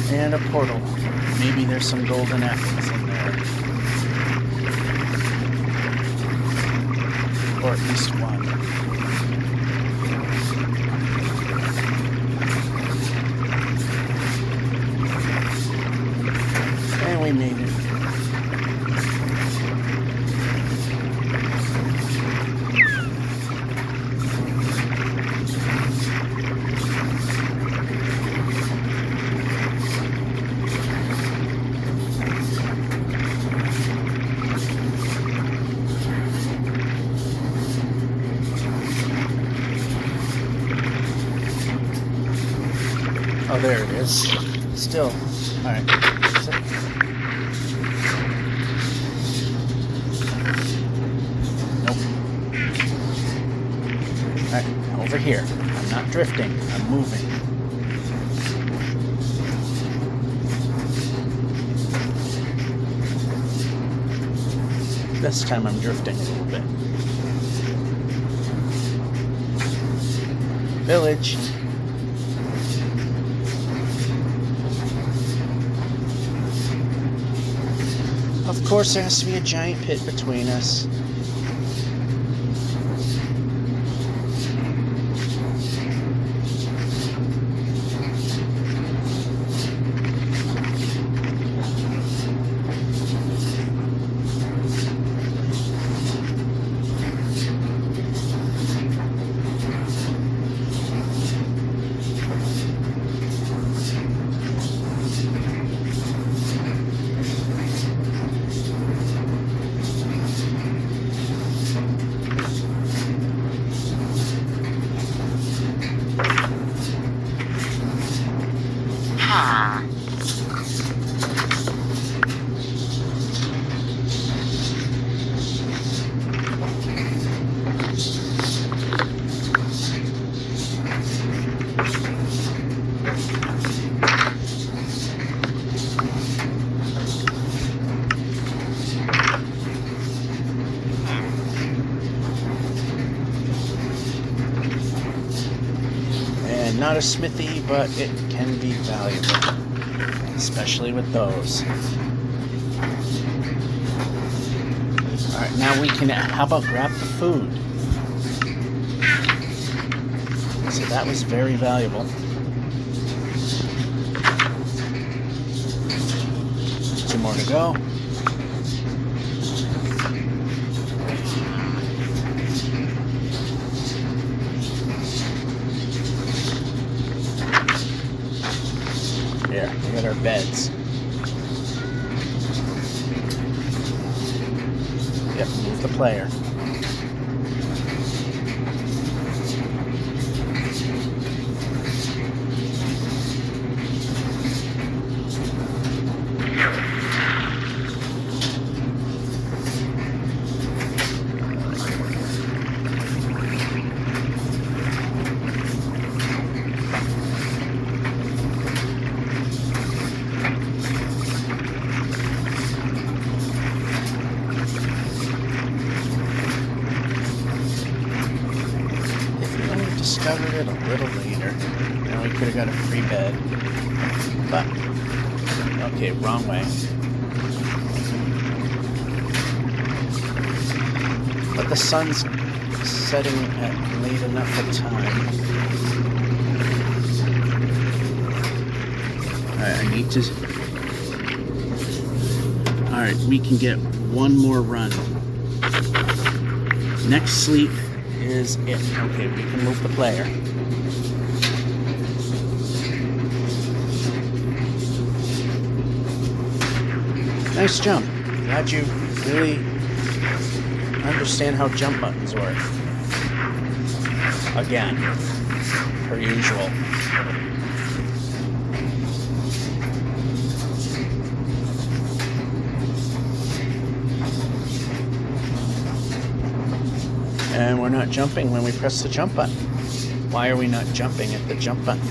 And a portal. Maybe there's some golden apples in there. Or at least one. And we made it. Oh, there it is. Still. Alright. Nope. Alright, over here. I'm not drifting. I'm moving. This time I'm drifting a little bit. Village. Of course, there has to be a giant pit between us. Not a smithy, but it can be valuable, especially with those. Alright, now we can, how about grab the food? So that was very valuable. more to go. Here, we got our beds. Yep, move the player. Discovered it a little later. Now we could have got a free bed. But, okay, wrong way. But the sun's setting at late enough a time. Alright, I need to... Alright, we can get one more run. Next sleep is it. Okay, we can move the player. Nice jump. Glad you really understand how jump buttons work. Again, per usual. And we're not jumping when we press the jump button. Why are we not jumping at the jump button?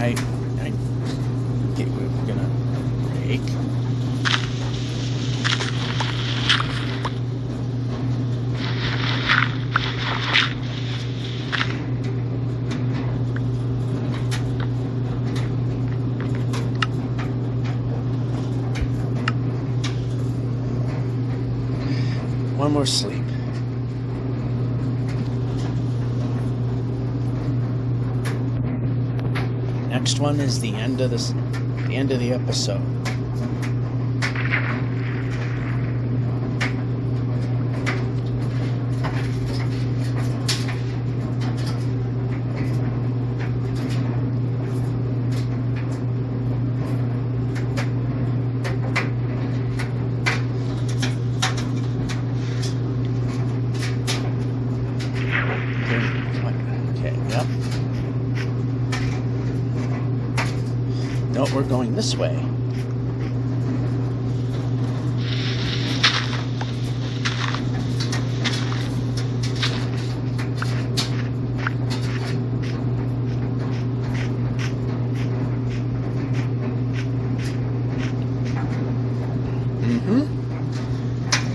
I get we're gonna break. One more sleep. Next one is the end of the episode. Okay, yep. No, we're going this way.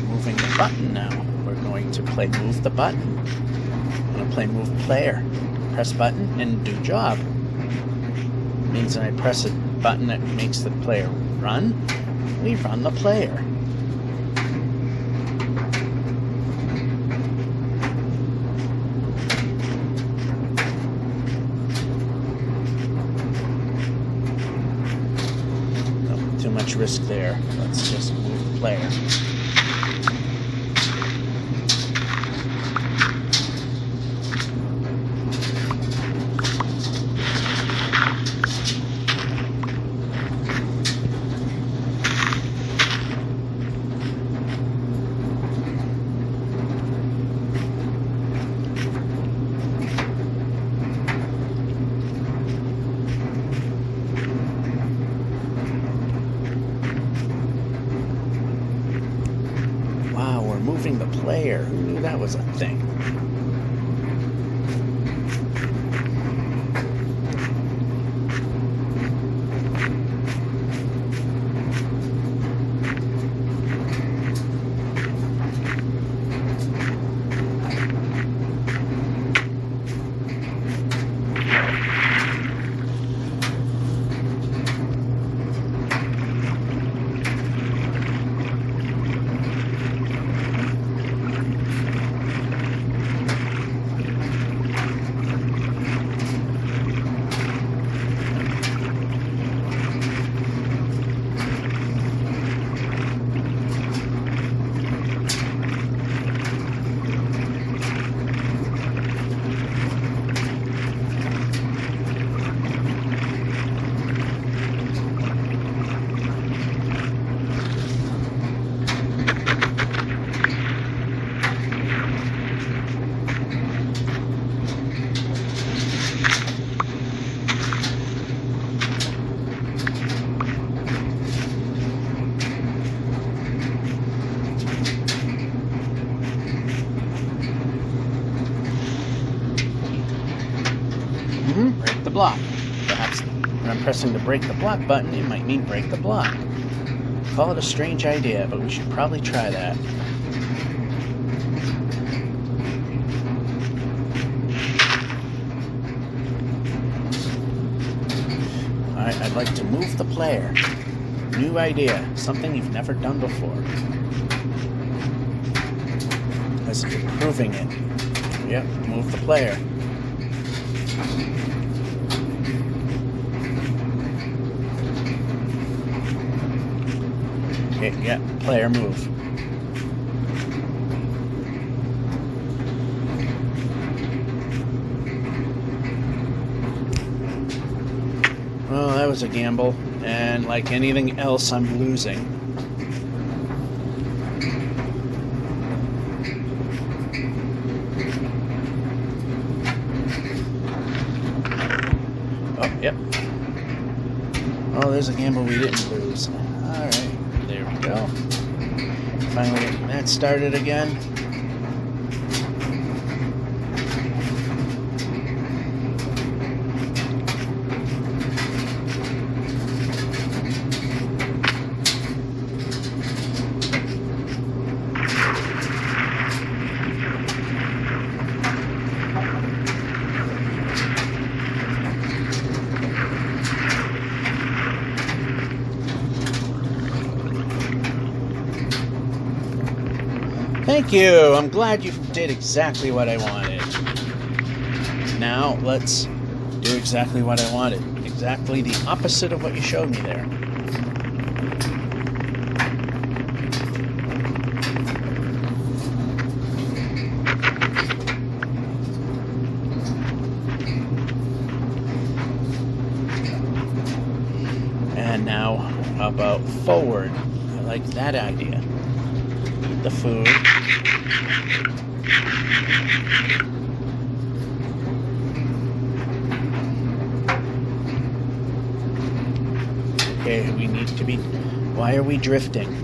Moving the button now. We're going to play move the button. I'm going to play move player. Press button and do job. Means when I press a button that makes the player run, we run the player. No, too much risk there. Let's just move the player. Moving the player. Who knew that was a thing? block. Perhaps when I'm pressing the break the block button, it might mean break the block. Call it a strange idea, but we should probably try that. Alright, I'd like to move the player. New idea, something you've never done before. As improving it. Yep, move the player. Okay, yeah, player move. Well, that was a gamble, and like anything else, I'm losing. Oh, yep. Oh, there's a gamble we didn't lose. Alright, there we go. Finally getting that started again. Thank you! I'm glad you did exactly what I wanted. Now, let's do exactly what I wanted. Exactly the opposite of what you showed me there. And now, how about forward? I like that idea. The food. Okay, we need to be... Why are we drifting?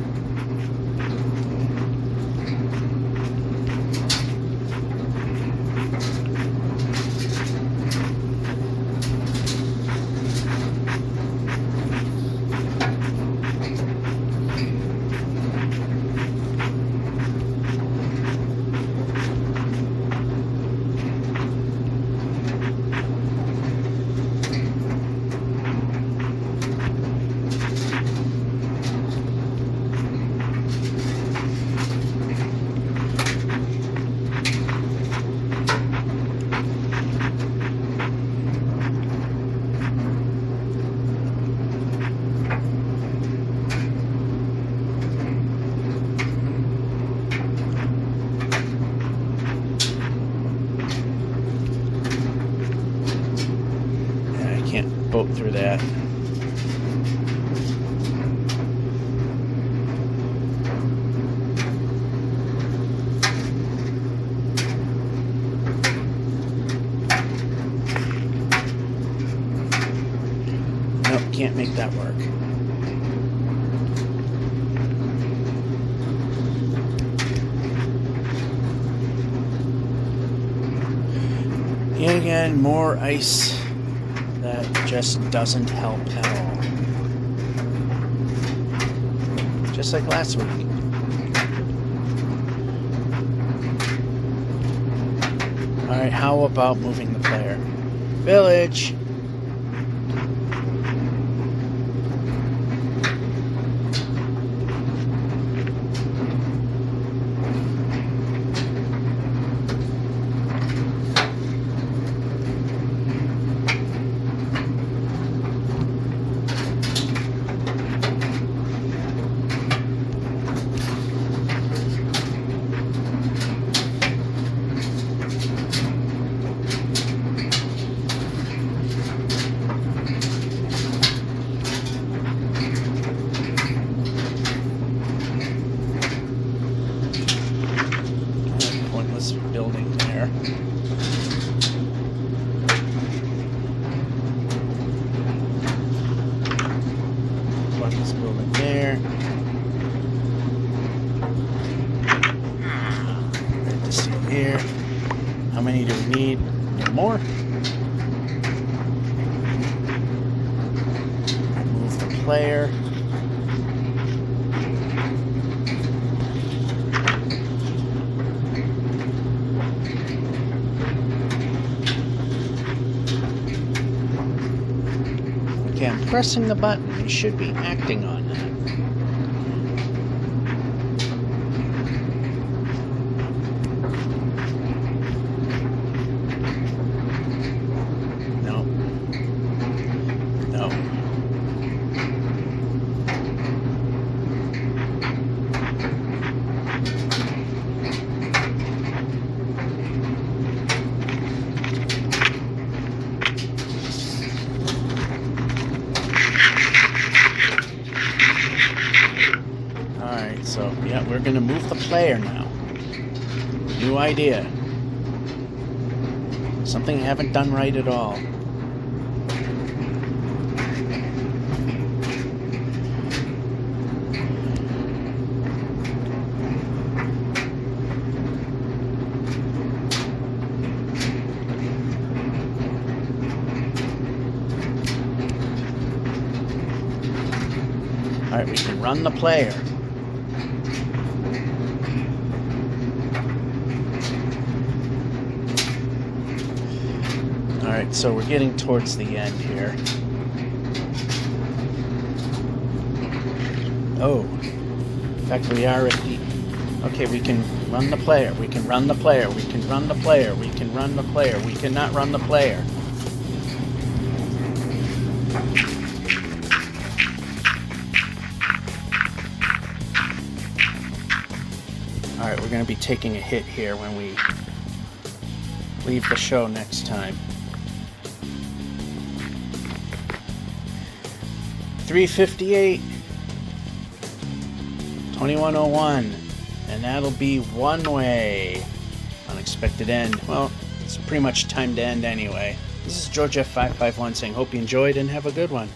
Boat through that. Nope, can't make that work. Yet again, more ice. That just doesn't help at all. Just like last week. Alright, how about moving the player? Village! Building there. Plug this building there. Right to see here. How many do we need? More? player. Okay, I'm pressing the button. It should be acting on that. No. No. Alright, so yeah, we're gonna move the player now. New idea. Something I haven't done right at all. Alright, we can run the player. Alright, so we're getting towards the end here. Oh. In fact, we are at the... Okay, we can run the player. We can run the player. We can run the player. We can run the player. We cannot run the player. Alright, we're going to be taking a hit here when we leave the show next time. 358, 2101, and that'll be one way. Unexpected end. Well, it's pretty much time to end anyway. This is George F551 saying hope you enjoyed and have a good one.